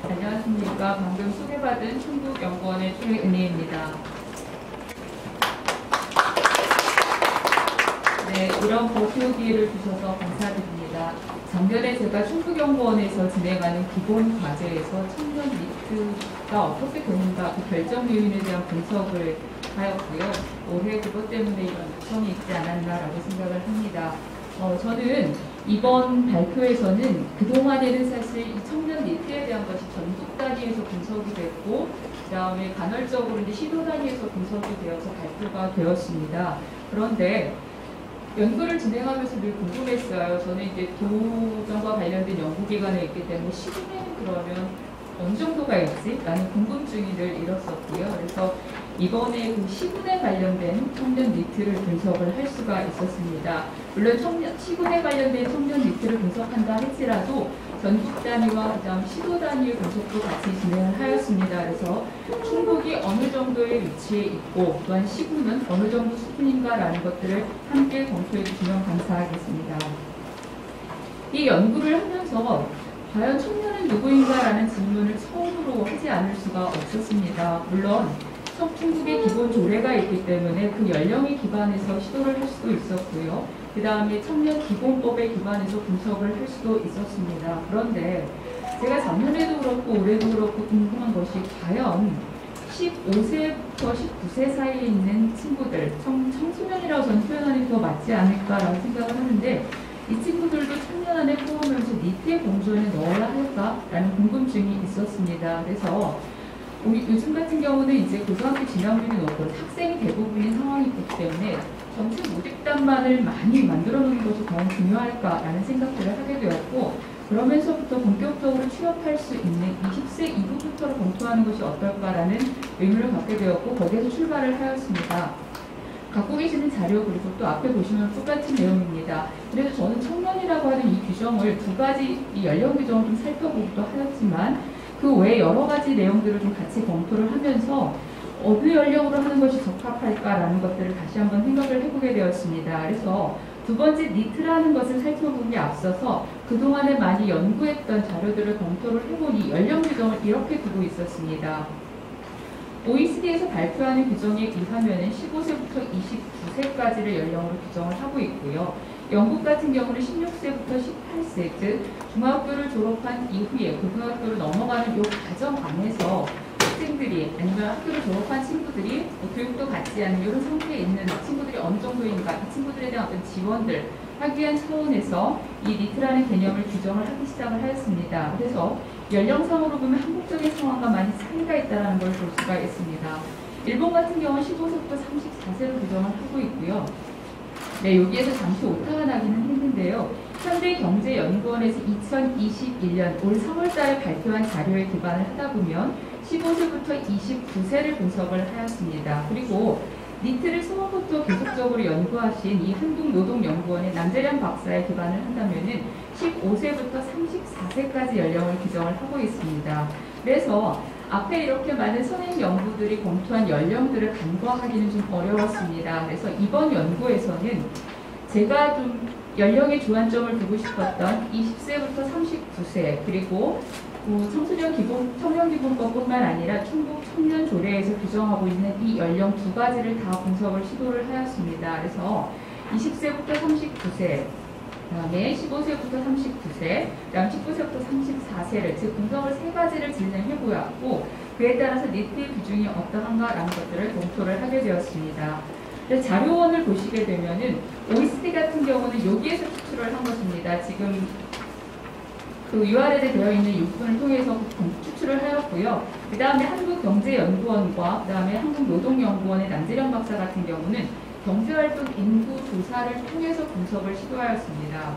안녕하십니까. 방금 소개받은 충북연구원의 최은희입니다. 네, 이런 발표 기회를 주셔서 감사드립니다. 작년에 제가 충북연구원에서 진행하는 기본 과제에서 청년 니트가 어떻게 되는가 그 결정 요인에 대한 분석을 하였고요. 올해 그것 때문에 이런 요청이 있지 않았나라고 생각을 합니다. 저는 이번 발표에서는 그동안에는 사실 이 청년 니트에 대한 것이 전국 단위에서 분석이 됐고, 그 다음에 간헐적으로 이제 시도 단위에서 분석이 되어서 발표가 되었습니다. 그런데 연구를 진행하면서 늘 궁금했어요. 저는 이제 도전과 관련된 연구기관에 있기 때문에 시간에는 그러면 어느 정도가 있지? 라는 궁금증이 늘 일었었고요. 그래서 이번에 그 시군에 관련된 청년 니트를 분석을 할 수가 있었습니다. 물론 시군에 관련된 청년 니트를 분석한다 할지라도 전국 단위와 그다음 시도 단위의 분석도 같이 진행을 하였습니다. 그래서 충북이 어느 정도의 위치에 있고 또한 시군은 어느 정도 수준인가라는 것들을 함께 검토해 주시면 감사하겠습니다. 이 연구를 하면서 과연 청년은 누구인가라는 질문을 처음으로 하지 않을 수가 없었습니다. 물론 충북의 기본 조례가 있기 때문에 그 연령에 기반해서 시도를 할 수도 있었고요. 그 다음에 청년 기본법에 기반해서 분석을 할 수도 있었습니다. 그런데 제가 작년에도 그렇고 올해도 그렇고 궁금한 것이 과연 15세부터 19세 사이에 있는 친구들, 청소년이라고 저는 표현하는 게 더 맞지 않을까라고 생각을 하는데 이 친구들도 청년 안에 포함하면서 니트의 공조에 넣어야 할까라는 궁금증이 있었습니다. 그래서 요즘 같은 경우는 이제 고등학교 진학률이 높고 학생이 대부분인 상황이기 때문에 전체 모집단만을 많이 만들어 놓는 것이 과연 중요할까라는 생각들을 하게 되었고, 그러면서부터 본격적으로 취업할 수 있는 20세 이후부터를 검토하는 것이 어떨까라는 의문을 갖게 되었고, 거기에서 출발을 하였습니다. 갖고 계시는 자료 그리고 또 앞에 보시면 똑같은 내용입니다. 그래서 저는 청년이라고 하는 이 규정을 두 가지 이 연령 규정을 좀 살펴보기도 하였지만 그 외에 여러 가지 내용들을 좀 같이 검토를 하면서 어느 연령으로 하는 것이 적합할까라는 것들을 다시 한번 생각을 해보게 되었습니다. 그래서 두 번째 니트라는 것을 살펴보기에 앞서서 그동안에 많이 연구했던 자료들을 검토를 해보니 연령 규정을 이렇게 두고 있었습니다. OECD에서 발표하는 규정에 의하면 15세부터 29세까지를 연령으로 규정을 하고 있고요. 영국 같은 경우는 16세부터 18세, 즉 중학교를 졸업한 이후에 고등학교를 넘어가는 이 과정 안에서 학생들이 아니면 학교를 졸업한 친구들이 교육도 받지 않는 이런 상태에 있는 친구들이 어느 정도인가, 이 친구들에 대한 어떤 지원들 하기 위한 차원에서 이 니트라는 개념을 규정을 하기 시작을 하였습니다. 그래서 연령상으로 보면 한국적인 상황과 많이 차이가 있다는 걸 볼 수가 있습니다. 일본 같은 경우는 15세부터 34세로 규정을 하고 있고요. 네, 여기에서 잠시 오타가 나기는 했는데요. 현대경제연구원에서 2021년 올 3월달에 발표한 자료에 기반을 하다 보면 15세부터 29세를 분석을 하였습니다. 그리고 니트를 처음부터 계속적으로 연구하신 이 한국노동연구원의 남재련 박사에 기반을 한다면은 15세부터 34세까지 연령을 규정을 하고 있습니다. 그래서 앞에 이렇게 많은 선행 연구들이 검토한 연령들을 간과하기는 좀 어려웠습니다. 그래서 이번 연구에서는 제가 좀 연령의 주안점을 두고 싶었던 20세부터 39세 그리고 청년기본법뿐만 아니라 충북 청년조례에서 규정하고 있는 이 연령 두 가지를 다 분석을 시도를 하였습니다. 그래서 20세부터 39세, 그다음에 15세부터 39세, 그다음 19세부터 34세를 즉 분석을 세 가지를 진행해 보았고 그에 따라서 니트의 비중이 어떠한가라는 것들을 검토를 하게 되었습니다. 자료원을 보시게 되면은 OECD 같은 경우는 여기에서 추출을 한 것입니다. 지금 그 URL에 되어 있는 육분을 통해서 추출을 하였고요. 그 다음에 한국경제연구원과 그 다음에 한국노동연구원의 남재련 박사 같은 경우는 경제활동 인구 조사를 통해서 분석을 시도하였습니다.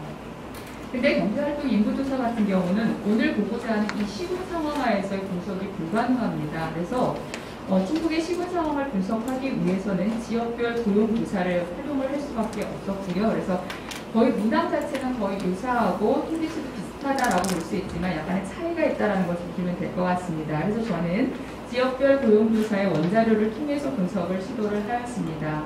근데 경제활동 인구조사 같은 경우는 오늘 보고자 하는 이 시군 상황하에서의 분석이 불가능합니다. 그래서 중국의 시군 상황을 분석하기 위해서는 지역별 고용조사를 활용을 할 수밖에 없었고요. 그래서 거의 문항 자체는 거의 유사하고 통계수도 비슷하다라고 볼 수 있지만 약간의 차이가 있다는 것을 보시면 될 것 같습니다. 그래서 저는 지역별 고용조사의 원자료를 통해서 분석을 시도를 하였습니다.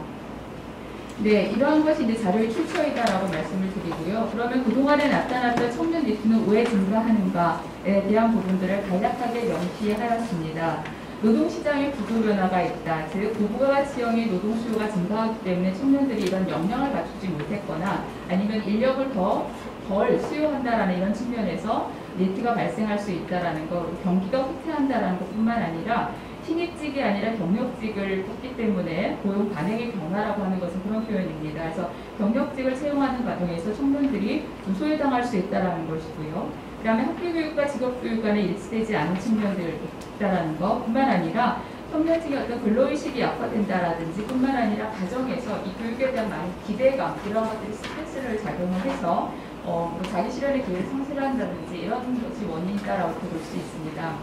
네, 이러한 것이 이제 자료의 출처이다라고 말씀을 드리고요. 그러면 그동안에 나타났던 청년 니트는 왜 증가하는가에 대한 부분들을 간략하게 명시하였습니다. 노동시장의 구조 변화가 있다. 즉, 고부가치형의 노동 수요가 증가하기 때문에 청년들이 이런 역량을 갖추지 못했거나 아니면 인력을 덜 수요한다라는 이런 측면에서 니트가 발생할 수 있다라는 것, 경기가 후퇴한다라는 것뿐만 아니라 신입직이 아니라 경력직을 뽑기 때문에 고용 반응의 변화라고 하는 것은 그런 표현입니다. 그래서 경력직을 채용하는 과정에서 청년들이 소외당할 수 있다는 것이고요. 그 다음에 학교교육과 직업교육 간에 일치되지 않은 측면들이 있다는 것뿐만 아니라 청년직의 어떤 근로의식이 약화된다라든지 뿐만 아니라 가정에서 이 교육에 대한 많은 기대감, 이런 것들이 스트레스를 작용을 해서 자기 실현의 기회를 상실한다든지 이런 것이 원인이다라고 볼 수 있습니다.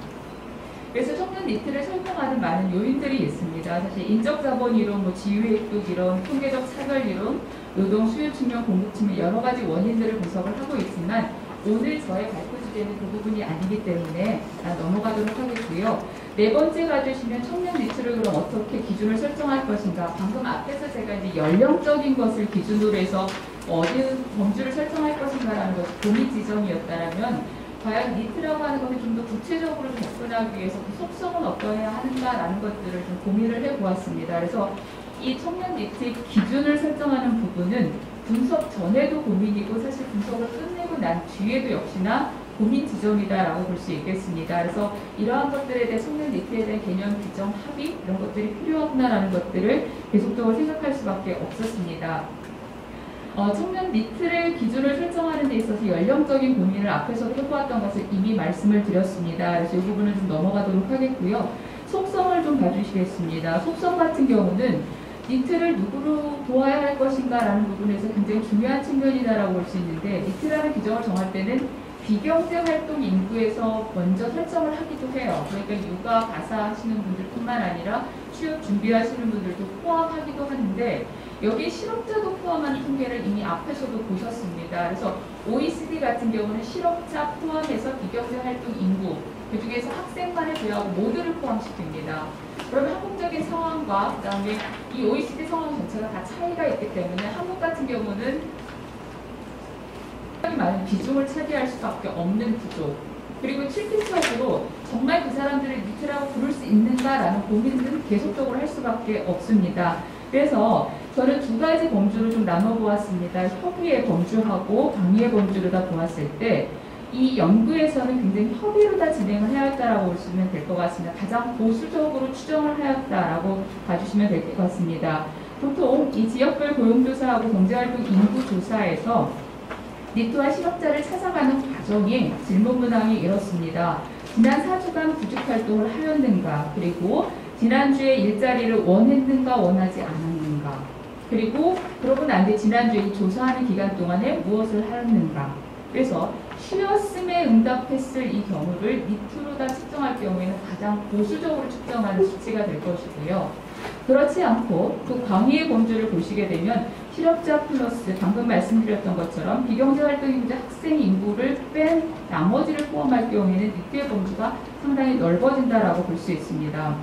그래서 청년 니트를 설명하는 많은 요인들이 있습니다. 사실 인적자본 이론, 지유획득 이론, 통계적 차별 이론, 노동 수요 측면, 공급 측면 여러 가지 원인들을 분석을 하고 있지만 오늘 저의 발표 주제는 그 부분이 아니기 때문에 넘어가도록 하겠고요. 네 번째 가주시면 청년 니트를 그럼 어떻게 기준을 설정할 것인가. 방금 앞에서 제가 이제 연령적인 것을 기준으로 해서 어디 범주를 설정할 것인가라는 것이 고민 지점이었다면 과연 니트라고 하는 것을 좀 더 구체적으로 접근하기 위해서 그 속성은 어떠해야 하는가라는 것들을 좀 고민을 해보았습니다. 그래서 이 청년 니트의 기준을 설정하는 부분은 분석 전에도 고민이고 사실 분석을 끝내고 난 뒤에도 역시나 고민 지점이다라고 볼 수 있겠습니다. 그래서 이러한 것들에 대해 청년 니트에 대한 개념, 규정, 합의 이런 것들이 필요하구나라는 것들을 계속적으로 생각할 수밖에 없었습니다. 청년 니트를 기준을 설정하는 데 있어서 연령적인 고민을 앞에서 해보았던 것을 이미 말씀을 드렸습니다. 그래서 이 부분은 좀 넘어가도록 하겠고요. 속성을 좀 봐주시겠습니다. 속성 같은 경우는 니트를 누구로 보아야 할 것인가 라는 부분에서 굉장히 중요한 측면이다라고 볼 수 있는데 니트라는 규정을 정할 때는 비경제 활동 인구에서 먼저 설정을 하기도 해요. 그러니까 육아, 가사 하시는 분들뿐만 아니라 취업 준비하시는 분들도 포함하기도 하는데 여기 실업자도 포함한 통계를 이미 앞에서도 보셨습니다. 그래서 OECD 같은 경우는 실업자 포함해서 비경제 활동 인구, 그 중에서 학생만을 제외하고 모두를 포함시킵니다. 그러면 한국적인 상황과 그 다음에 이 OECD 상황 전체가 다 차이가 있기 때문에 한국 같은 경우는 많은 비중을 차지할 수밖에 없는 구조. 그리고 실질적으로 정말 그 사람들을 니트라고 부를 수 있는가라는 고민은 계속적으로 할 수밖에 없습니다. 그래서 저는 두 가지 범주를 좀 나눠보았습니다. 협의의 범주하고 강의의 범주를 다 보았을 때 이 연구에서는 굉장히 협의로 다 진행을 하였다라고 보시면 될 것 같습니다. 가장 보수적으로 추정을 하였다라고 봐주시면 될 것 같습니다. 보통 이 지역별 고용조사하고 경제활동 인구조사에서 니트와 실업자를 찾아가는 과정에 질문 문항이 이렇습니다. 지난 4주간 구직활동을 하였는가? 그리고 지난주에 일자리를 원했는가 원하지 않았는가? 그리고 그러고 난 뒤에 지난주에 이 조사하는 기간 동안에 무엇을 하였는가? 그래서 쉬었음에 응답했을 이 경우를 니트로 다 측정할 경우에는 가장 보수적으로 측정하는 수치가 될 것이고요. 그렇지 않고 그 광의의 범주를 보시게 되면 실업자 플러스 방금 말씀드렸던 것처럼 비경제활동인자 학생 인구를 뺀 나머지를 포함할 경우에는 니트의 범주가 상당히 넓어진다라고 볼 수 있습니다.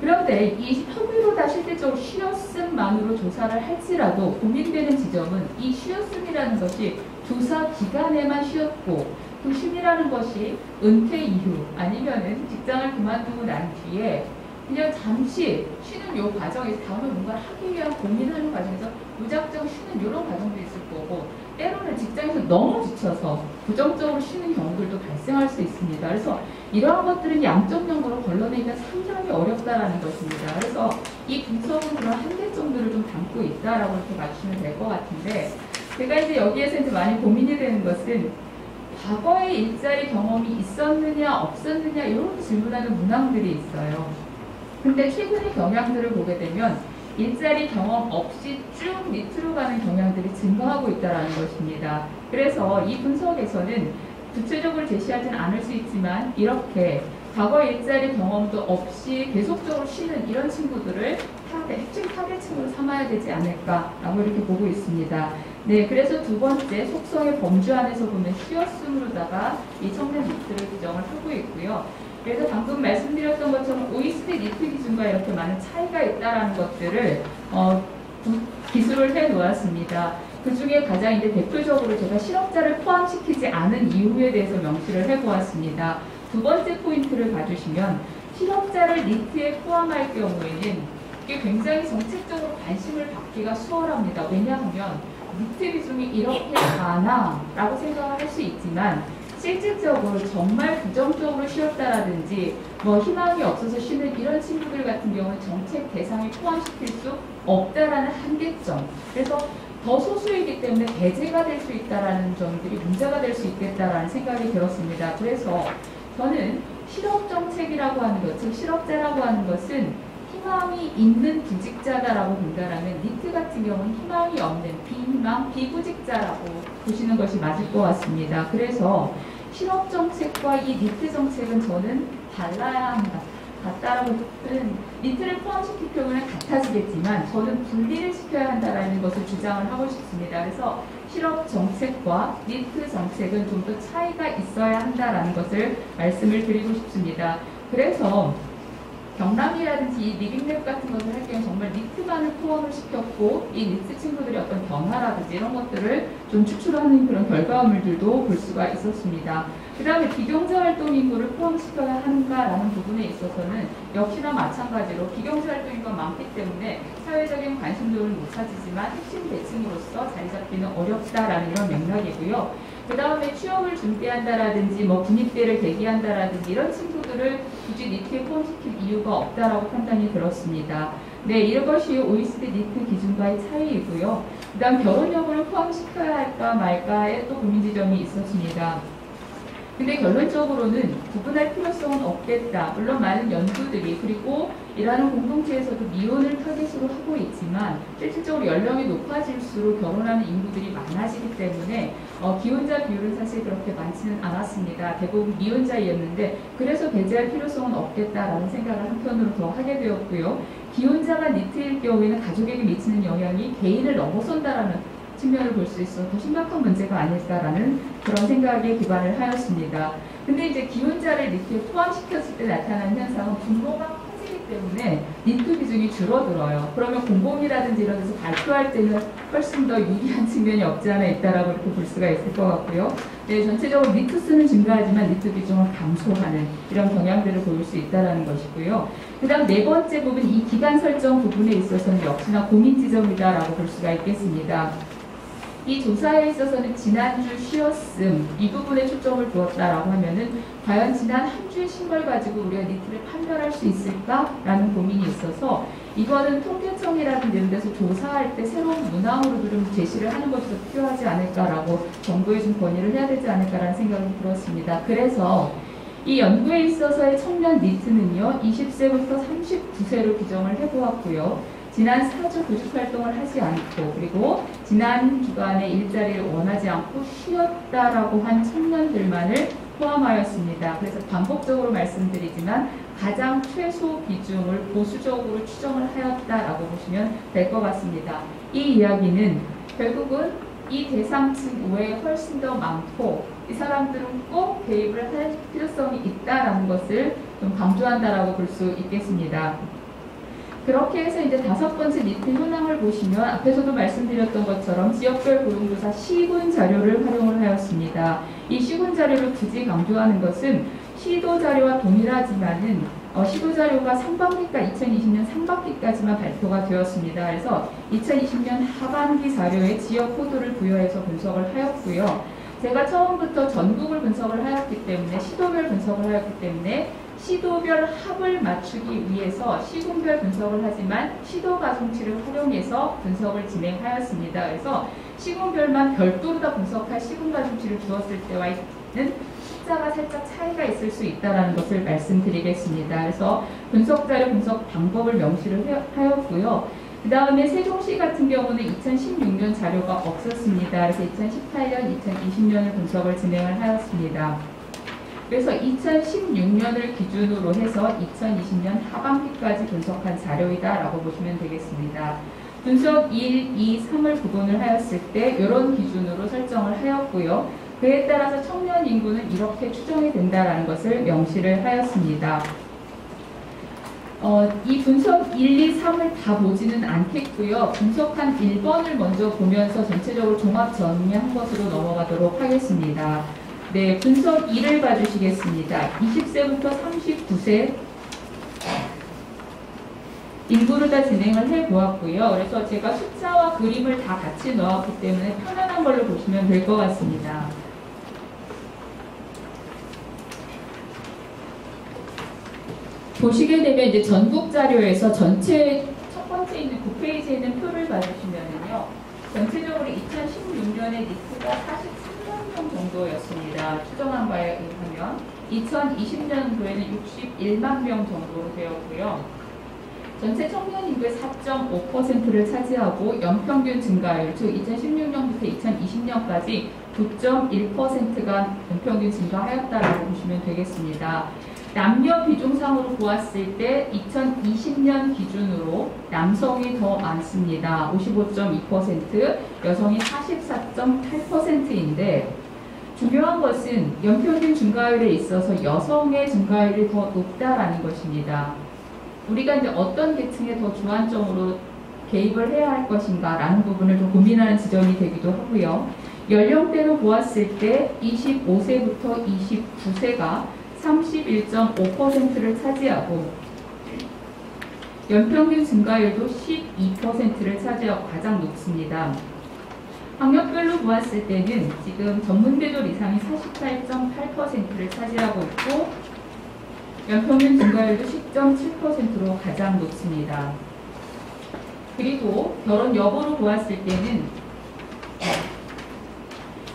그런데 이 협의로 다 실질적으로 쉬었음만으로 조사를 할지라도 고민되는 지점은 이 쉬었음이라는 것이 조사 기간에만 쉬었고 그 쉼이라는 것이 은퇴 이후 아니면은 직장을 그만두고 난 뒤에 그냥 잠시 쉬는 요 과정에서 다음에 뭔가를 하기 위한 고민하는 과정에서 무작정 쉬는 이런 과정도 있을 거고 때로는 직장에서 너무 지쳐서 부정적으로 쉬는 경우들도 발생할 수 있습니다. 그래서 이러한 것들은 양적용으로 걸러내기가 상당히 어렵다라는 것입니다. 그래서 이 분석은 그런 한계 정도를 좀 담고 있다라고 이렇게 봐주시면 될 것 같은데 제가 이제 여기에서 이제 많이 고민이 되는 것은 과거에 일자리 경험이 있었느냐 없었느냐 이런 질문하는 문항들이 있어요. 근데 최근의 경향들을 보게 되면 일자리 경험 없이 쭉 밑으로 가는 경향들이 증가하고 있다는 것입니다. 그래서 이 분석에서는 구체적으로 제시하지는 않을 수 있지만 이렇게 과거 일자리 경험도 없이 계속적으로 쉬는 이런 친구들을 핵심 타겟층으로 삼아야 되지 않을까라고 이렇게 보고 있습니다. 네, 그래서 두 번째 속성의 범주 안에서 보면 쉬었음으로다가 이 청년 니트를 규정을 하고 있고요. 그래서 방금 말씀드렸던 것처럼 OECD 니트 기준과 이렇게 많은 차이가 있다는 것들을 기술을 해 놓았습니다. 그 중에 가장 이제 대표적으로 제가 실업자를 포함시키지 않은 이유에 대해서 명시를 해 보았습니다. 두 번째 포인트를 봐주시면 실업자를 니트에 포함할 경우에는 이게 굉장히 정책적으로 관심을 받기가 수월합니다. 왜냐하면 니트 비중이 이렇게 많아 라고 생각을 할 수 있지만 실질적으로 정말 부정적으로 쉬었다라든지 뭐 희망이 없어서 쉬는 이런 친구들 같은 경우는 정책 대상에 포함시킬 수 없다라는 한계점. 그래서 더 소수이기 때문에 배제가 될 수 있다라는 점들이 문제가 될 수 있겠다라는 생각이 들었습니다. 그래서 저는 실업정책이라고 하는 것, 즉 실업자라고 하는 것은 희망이 있는 구직자다라고 본다라면 니트 같은 경우는 희망이 없는 비희망, 비구직자라고 보시는 것이 맞을 것 같습니다. 그래서 실업정책과 이 니트 정책은 저는 달라야 합니다. 같다라고 니트를 포함시킬 경우는 같아지겠지만 저는 분리를 시켜야 한다라는 것을 주장을 하고 싶습니다. 그래서 실업 정책과 니트 정책은 좀 더 차이가 있어야 한다라는 것을 말씀을 드리고 싶습니다. 그래서 경남이라든지 이 리빙랩 같은 것을 할 경우 정말 니트만을 포함을 시켰고 이 니트 친구들의 어떤 변화라든지 이런 것들을 좀 추출하는 그런 결과물들도 볼 수가 있었습니다. 그 다음에 비경제 활동 인구를 포함시켜야 하는가라는 부분에 있어서는 역시나 마찬가지로 비경제 활동 인구가 많기 때문에 사회적인 관심도를 못 찾지만 핵심 계층으로서 자리 잡기는 어렵다라는 이런 맥락이고요. 그 다음에 취업을 준비한다라든지 뭐 군입대를 대기한다라든지 이런 친구들을 굳이 니트에 포함시킬 이유가 없다라고 판단이 들었습니다. 네, 이것이 OECD 니트 기준과의 차이이고요. 그 다음 결혼 여부를 포함시켜야 할까 말까의 또 고민 지점이 있었습니다. 근데 결론적으로는 구분할 필요성은 없겠다. 물론 많은 연구들이 그리고 일하는 공동체에서도 미혼을 타깃으로 하고 있지만 실질적으로 연령이 높아질수록 결혼하는 인구들이 많아지기 때문에 기혼자 비율은 사실 그렇게 많지는 않았습니다. 대부분 미혼자였는데 그래서 배제할 필요성은 없겠다라는 생각을 한편으로 더 하게 되었고요. 기혼자가 니트일 경우에는 가족에게 미치는 영향이 개인을 넘어선다라는 측면을 볼 수 있어 더 심각한 문제가 아닐까라는 그런 생각에 기반을 하였습니다. 근데 이제 기혼자를 니트에 포함시켰을 때 나타나는 현상은 분모가 커지기 때문에 니트 비중이 줄어들어요. 그러면 공공이라든지 이런 데서 발표할 때는 훨씬 더 유리한 측면이 없지 않아 있다라고 이렇게 볼 수가 있을 것 같고요. 네, 전체적으로 니트 수는 증가하지만 니트 비중을 감소하는 이런 경향들을 보일 수 있다는 것이고요. 그 다음 네 번째 부분, 이 기간 설정 부분에 있어서는 역시나 고민 지점이다라고 볼 수가 있겠습니다. 이 조사에 있어서는 지난주 쉬었음 이 부분에 초점을 두었다라고 하면은 과연 지난 한 주의 신걸 가지고 우리가 니트를 판별할 수 있을까라는 고민이 있어서 이거는 통계청이라든지 이런 데서 조사할 때 새로운 문항으로 좀 제시를 하는 것이 더 필요하지 않을까라고 정부에 좀 건의를 해야 되지 않을까라는 생각이 들었습니다. 그래서 이 연구에 있어서의 청년 니트는요 20세부터 39세로 규정을 해보았고요. 지난 4주 구직활동을 하지 않고 그리고 지난 주간에 일자리를 원하지 않고 쉬었다라고 한 청년들만을 포함하였습니다. 그래서 반복적으로 말씀드리지만 가장 최소 비중을 보수적으로 추정을 하였다라고 보시면 될 것 같습니다. 이 이야기는 결국은 이 대상층 외에 훨씬 더 많고 이 사람들은 꼭 개입을 할 필요성이 있다라는 것을 좀 강조한다라고 볼 수 있겠습니다. 그렇게 해서 이제 다섯 번째 니트 현황을 보시면 앞에서도 말씀드렸던 것처럼 지역별 고용조사 시군 자료를 활용을 하였습니다. 이 시군 자료를 굳이 강조하는 것은 시도 자료와 동일하지만은 시도 자료가 상반기가 2020년 상반기까지만 발표가 되었습니다. 그래서 2020년 하반기 자료에 지역 코드를 부여해서 분석을 하였고요. 제가 처음부터 전국을 분석을 하였기 때문에 시도별 분석을 하였기 때문에 시도별 합을 맞추기 위해서 시군별 분석을 하지만 시도 가중치를 활용해서 분석을 진행하였습니다. 그래서 시군별만 별도로 다 분석할 시군 가중치를 주었을 때와는 숫자가 살짝 차이가 있을 수 있다는 것을 말씀드리겠습니다. 그래서 분석자료 분석 방법을 명시를 하였고요. 그 다음에 세종시 같은 경우는 2016년 자료가 없었습니다. 그래서 2018년, 2020년을 분석을 진행을 하였습니다. 그래서 2016년을 기준으로 해서 2020년 하반기까지 분석한 자료이다라고 보시면 되겠습니다. 분석 1, 2, 3을 구분을 하였을 때 이런 기준으로 설정을 하였고요. 그에 따라서 청년 인구는 이렇게 추정이 된다라는 것을 명시를 하였습니다. 이 분석 1, 2, 3을 다 보지는 않겠고요. 분석한 1번을 먼저 보면서 전체적으로 종합 정리한 것으로 넘어가도록 하겠습니다. 네, 분석 2를 봐주시겠습니다. 20세부터 39세 인구를 다 진행을 해보았고요. 그래서 제가 숫자와 그림을 다 같이 넣었기 때문에 편안한 걸로 보시면 될 것 같습니다. 보시게 되면 이제 전국 자료에서 전체 첫 번째 있는 9페이지에 있는 표를 봐주시면은요. 전체적으로 2016년에 니트가 43만 명 정도였습니다. 추정한 바에 의하면 2020년도에는 61만 명 정도로 되었고요. 전체 청년 인구의 4.5%를 차지하고 연평균 증가율, 즉 2016년부터 2020년까지 9.1%가 연평균 증가하였다라고 보시면 되겠습니다. 남녀 비중상으로 보았을 때 2020년 기준으로 남성이 더 많습니다. 55.2%, 여성이 44.8%인데 중요한 것은 연평균 증가율에 있어서 여성의 증가율이 더 높다라는 것입니다. 우리가 이제 어떤 계층에 더 주안점으로 개입을 해야 할 것인가 라는 부분을 좀 고민하는 지점이 되기도 하고요. 연령대로 보았을 때 25세부터 29세가 31.5%를 차지하고 연평균 증가율도 12%를 차지하고 가장 높습니다. 학력별로 보았을 때는 지금 전문대졸 이상이 48.8%를 차지하고 있고 연평균 증가율도 10.7%로 가장 높습니다. 그리고 결혼 여부로 보았을 때는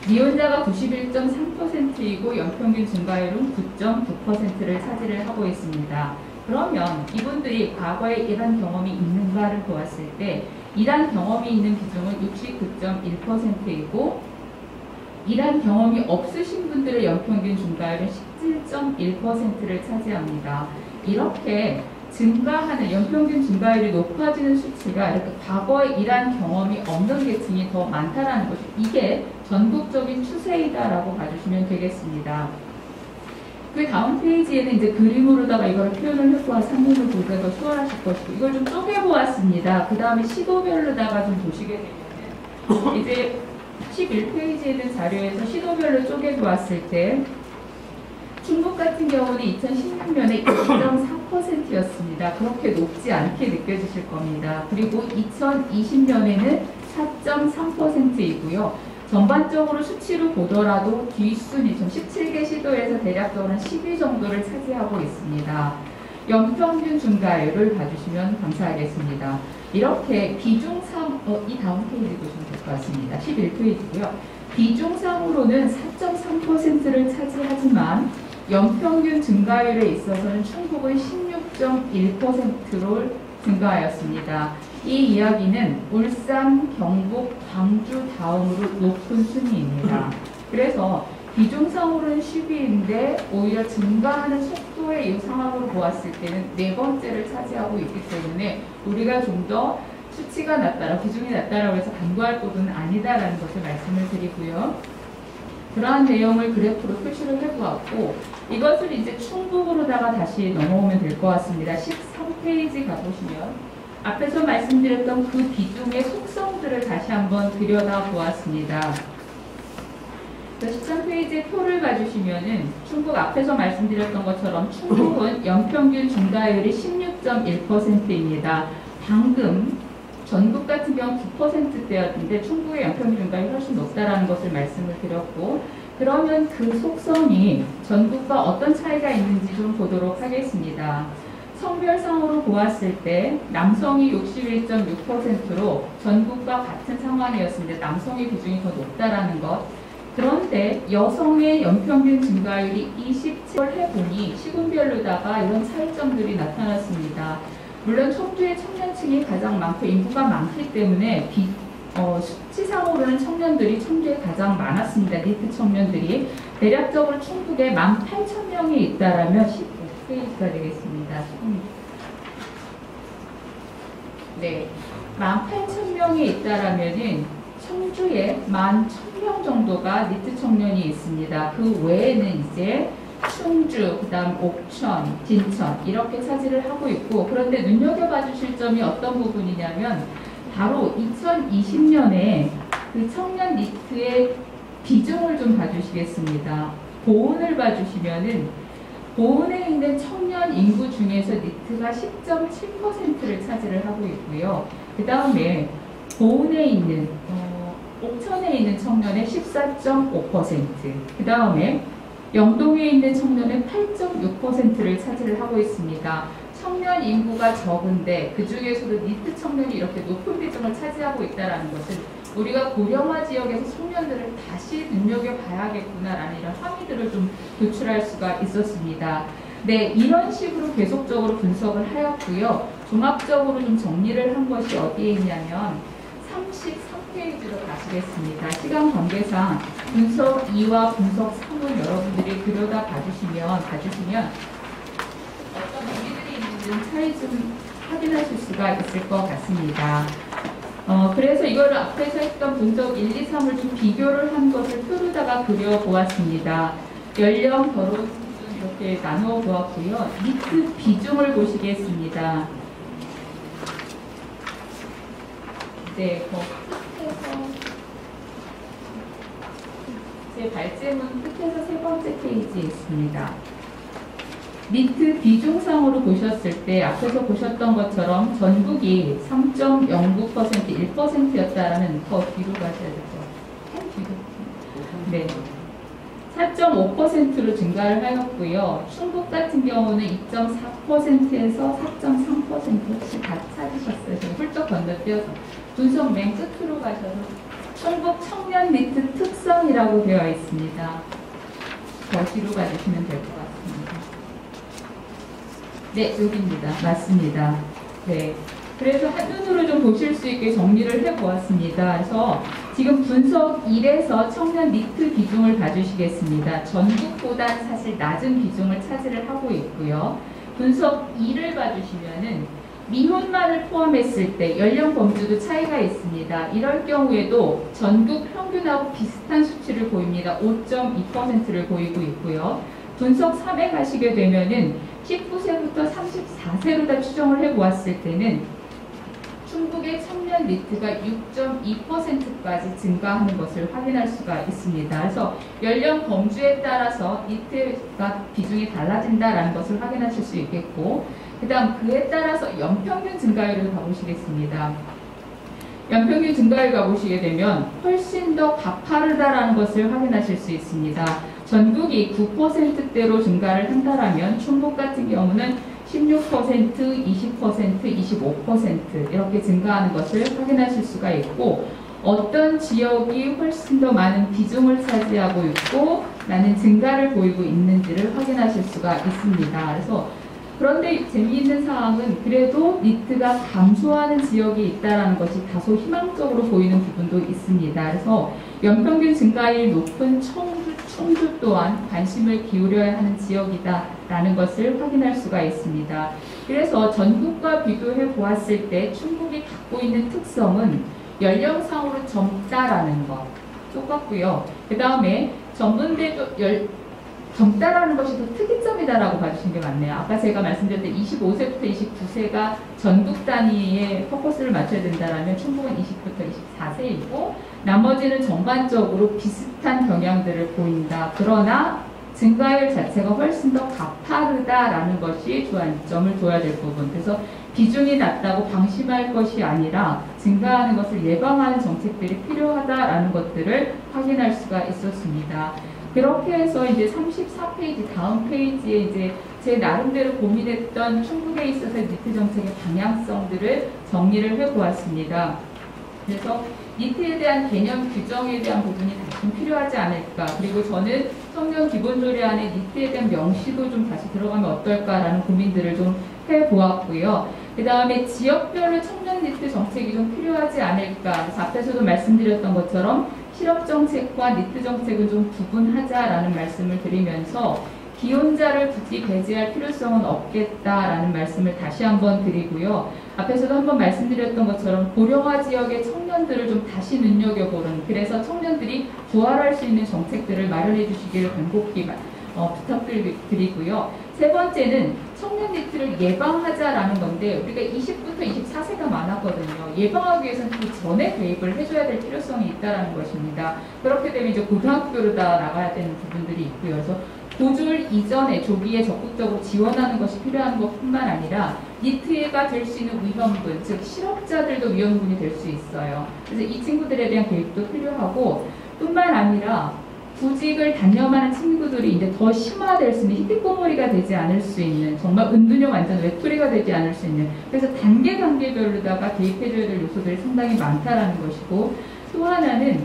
미혼자가 91.3%이고 연평균 증가율은 9.9%를 차지를 하고 있습니다. 그러면 이분들이 과거에 일한 경험이 있는가를 보았을 때 일한 경험이 있는 비중은 69.1%이고 일한 경험이 없으신 분들의 연평균 증가율은 17.1%를 차지합니다. 이렇게 증가하는 연평균 증가율이 높아지는 수치가 이렇게 과거에 일한 경험이 없는 계층이 더 많다라는 것이 이게 전국적인 추세이다라고 봐주시면 되겠습니다. 그 다음 페이지에는 이제 그림으로다가 이걸 표현을 해보아서 한눈을 보기가 더 수월하실 것이고 이걸 좀 쪼개보았습니다. 그 다음에 시도별로다가 좀 보시게 되면은 이제 11페이지에 있는 자료에서 시도별로 쪼개보았을 때 중국 같은 경우는 2016년에 2.4%였습니다. 그렇게 높지 않게 느껴지실 겁니다. 그리고 2020년에는 4.3%이고요. 전반적으로 수치로 보더라도 뒷순위, 17개 시도에서 대략적으로 10위 정도를 차지하고 있습니다. 연평균 증가율을 봐주시면 감사하겠습니다. 이렇게 비중상, 이 다음 페이지 보시면 될 것 같습니다. 11페이지고요. 비중상으로는 4.3%를 차지하지만 연평균 증가율에 있어서는 충북은 16.1%로 증가하였습니다. 이 이야기는 울산, 경북, 광주 다음으로 높은 순위입니다. 그래서 비중상으로는 10위인데 오히려 증가하는 속도의 이 상황으로 보았을 때는 네 번째를 차지하고 있기 때문에 우리가 좀 더 수치가 낮다라 비중이 낮다라고 해서 간과할 부분은 아니다라는 것을 말씀을 드리고요. 그러한 내용을 그래프로 표시를 해보았고 이것을 이제 충북으로다가 다시 넘어오면 될 것 같습니다. 13페이지 가보시면 앞에서 말씀드렸던 그 비중의 속성들을 다시 한번 들여다보았습니다. 13페이지의 표를 봐주시면은 충북 앞에서 말씀드렸던 것처럼 충북은 연평균 증가율이 16.1%입니다. 방금 전국 같은 경우 9%대였는데 충북의 연평균 증가율이 훨씬 높다라는 것을 말씀을 드렸고 그러면 그 속성이 전국과 어떤 차이가 있는지 좀 보도록 하겠습니다. 성별상으로 보았을 때 남성이 61.6%로 전국과 같은 상황이었습니다. 남성의 비중이 더 높다라는 것. 그런데 여성의 연평균 증가율이 27을 해보니 시군별로다가 이런 차이점들이 나타났습니다. 물론 청주의 청년층이 가장 많고 인구가 많기 때문에 수치상으로는 청년들이 청주에 가장 많았습니다. 니트 청년들이. 대략적으로 충북에 18,000명이 있다라면 15페이지가 되겠습니다. 네, 18,000명이 있다라면은 청주에 11,000명 정도가 니트 청년이 있습니다. 그 외에는 이제 충주, 그다음 옥천, 진천 이렇게 차지를 하고 있고, 그런데 눈여겨봐 주실 점이 어떤 부분이냐면 바로 2020년에 그 청년 니트의 비중을 좀 봐주시겠습니다. 보은을 봐주시면은 보은에 있는 청년 인구 중에서 니트가 10.7%를 차지를 하고 있고요. 그 다음에 보은에 있는 옥천에 있는 청년의 14.5%, 그 다음에 영동에 있는 청년의 8.6%를 차지를 하고 있습니다. 청년 인구가 적은데 그 중에서도 니트 청년이 이렇게 높은 비중을 차지하고 있다는 것은 우리가 고령화 지역에서 청년들을 다시 눈여겨봐야겠구나라는 이런 함의들을 좀 도출할 수가 있었습니다. 네, 이런 식으로 계속적으로 분석을 하였고요. 종합적으로 좀 정리를 한 것이 어디에 있냐면 33페이지로 가시겠습니다. 시간 관계상 분석 2와 분석 3을 여러분들이 들여다 봐주시면 어떤 의미들이 있는지 차이 좀 확인하실 수가 있을 것 같습니다. 그래서 이거를 앞에서 했던 분석 1, 2, 3을 좀 비교를 한 것을 표로다가 그려보았습니다. 연령, 결혼 이렇게 나누어 보았고요. 니트 비중을 보시겠습니다. 네, 끝에서 제 발제문 끝에서 세 번째 페이지에 있습니다. 니트 비중상으로 보셨을 때 앞에서 보셨던 것처럼 전국이 3.09% 1%였다라는 더 뒤로 가셔야 되죠. 뒤로. 네. 4.5%로 증가를 하였고요. 충북 같은 경우는 2.4%에서 4.3% 혹시 다 찾으셨어요? 제가 훌쩍 건너뛰어서 분석 맨 끝으로 가셔서 충북 청년 니트 특성이라고 되어 있습니다. 더 뒤로 가주시면 될 것 같습니다. 네, 여기입니다. 맞습니다. 네. 그래서 한눈으로 좀 보실 수 있게 정리를 해보았습니다. 그래서 지금 분석 1에서 청년 니트 비중을 봐주시겠습니다. 전국보다는 사실 낮은 비중을 차지를 하고 있고요. 분석 2를 봐주시면은 미혼만을 포함했을 때 연령 범주도 차이가 있습니다. 이럴 경우에도 전국 평균하고 비슷한 수치를 보입니다. 5.2%를 보이고 있고요. 분석 3에 가시게 되면은 19세부터 34세로 다 추정을 해보았을 때는 충북의 청년 니트가 6.2%까지 증가하는 것을 확인할 수가 있습니다. 그래서 연령 범주에 따라서 니트가 비중이 달라진다는 것을 확인하실 수 있겠고, 그 다음 그에 따라서 연평균 증가율을 가보시겠습니다. 연평균 증가율 가보시게 되면 훨씬 더 가파르다라는 것을 확인하실 수 있습니다. 전국이 9%대로 증가를 한다라면 충북 같은 경우는 16%, 20%, 25% 이렇게 증가하는 것을 확인하실 수가 있고, 어떤 지역이 훨씬 더 많은 비중을 차지하고 있고 많은 증가를 보이고 있는지를 확인하실 수가 있습니다. 그래서 그런데 재미있는 사항은 그래도 니트가 감소하는 지역이 있다는 것이 다소 희망적으로 보이는 부분도 있습니다. 그래서 연평균 증가율 높은 충주 또한 관심을 기울여야 하는 지역이다라는 것을 확인할 수가 있습니다. 그래서 전국과 비교해 보았을 때 충북이 갖고 있는 특성은 연령상으로 젊다라는 것 똑같고요. 그 다음에 전문대도 젊다라는 것이 더 특이점이다라고 봐주신 게 맞네요. 아까 제가 말씀드렸던 25세부터 29세가 전국 단위에 포커스를 맞춰야 된다면 충북은 20부터 24세이고 나머지는 전반적으로 비슷한 경향들을 보인다. 그러나 증가율 자체가 훨씬 더 가파르다라는 것이 주안점을 둬야 될 부분. 그래서 비중이 낮다고 방심할 것이 아니라 증가하는 것을 예방하는 정책들이 필요하다라는 것들을 확인할 수가 있었습니다. 그렇게 해서 이제 34페이지 다음 페이지에 이제 제 나름대로 고민했던 충북에 있어서 니트 정책의 방향성들을 정리를 해보았습니다. 그래서 니트에 대한 개념 규정에 대한 부분이 좀 필요하지 않을까. 그리고 저는 청년 기본조례안에 니트에 대한 명시도 좀 다시 들어가면 어떨까라는 고민들을 좀 해보았고요. 그 다음에 지역별로 청년 니트 정책이 좀 필요하지 않을까. 그래서 앞에서도 말씀드렸던 것처럼 실업정책과 니트 정책은 좀 구분하자라는 말씀을 드리면서 기혼자를 굳이 배제할 필요성은 없겠다라는 말씀을 다시 한번 드리고요. 앞에서도 한번 말씀드렸던 것처럼 고령화 지역의 청년들을 좀 다시 눈여겨보는, 그래서 청년들이 부활할 수 있는 정책들을 마련해 주시기를 간곡히 부탁드리고요. 세 번째는 청년 니트를 예방하자라는 건데 우리가 20부터 24세가 많았거든요. 예방하기 위해서는 그 전에 개입을 해줘야 될 필요성이 있다는 것입니다. 그렇게 되면 이제 고등학교로 다 나가야 되는 부분들이 있고요. 그래서 고졸 이전에 조기에 적극적으로 지원하는 것이 필요한 것뿐만 아니라 니트가 될 수 있는 위험군, 즉 실업자들도 위험군이 될 수 있어요. 그래서 이 친구들에 대한 개입도 필요하고 뿐만 아니라 구직을 단념하는 친구들이 이제 더 심화될 수 있는 히피꼬머리가 되지 않을 수 있는 정말 은둔형 완전 외톨이가 되지 않을 수 있는 그래서 단계별로다가 개입해줘야 될 요소들이 상당히 많다라는 것이고 또 하나는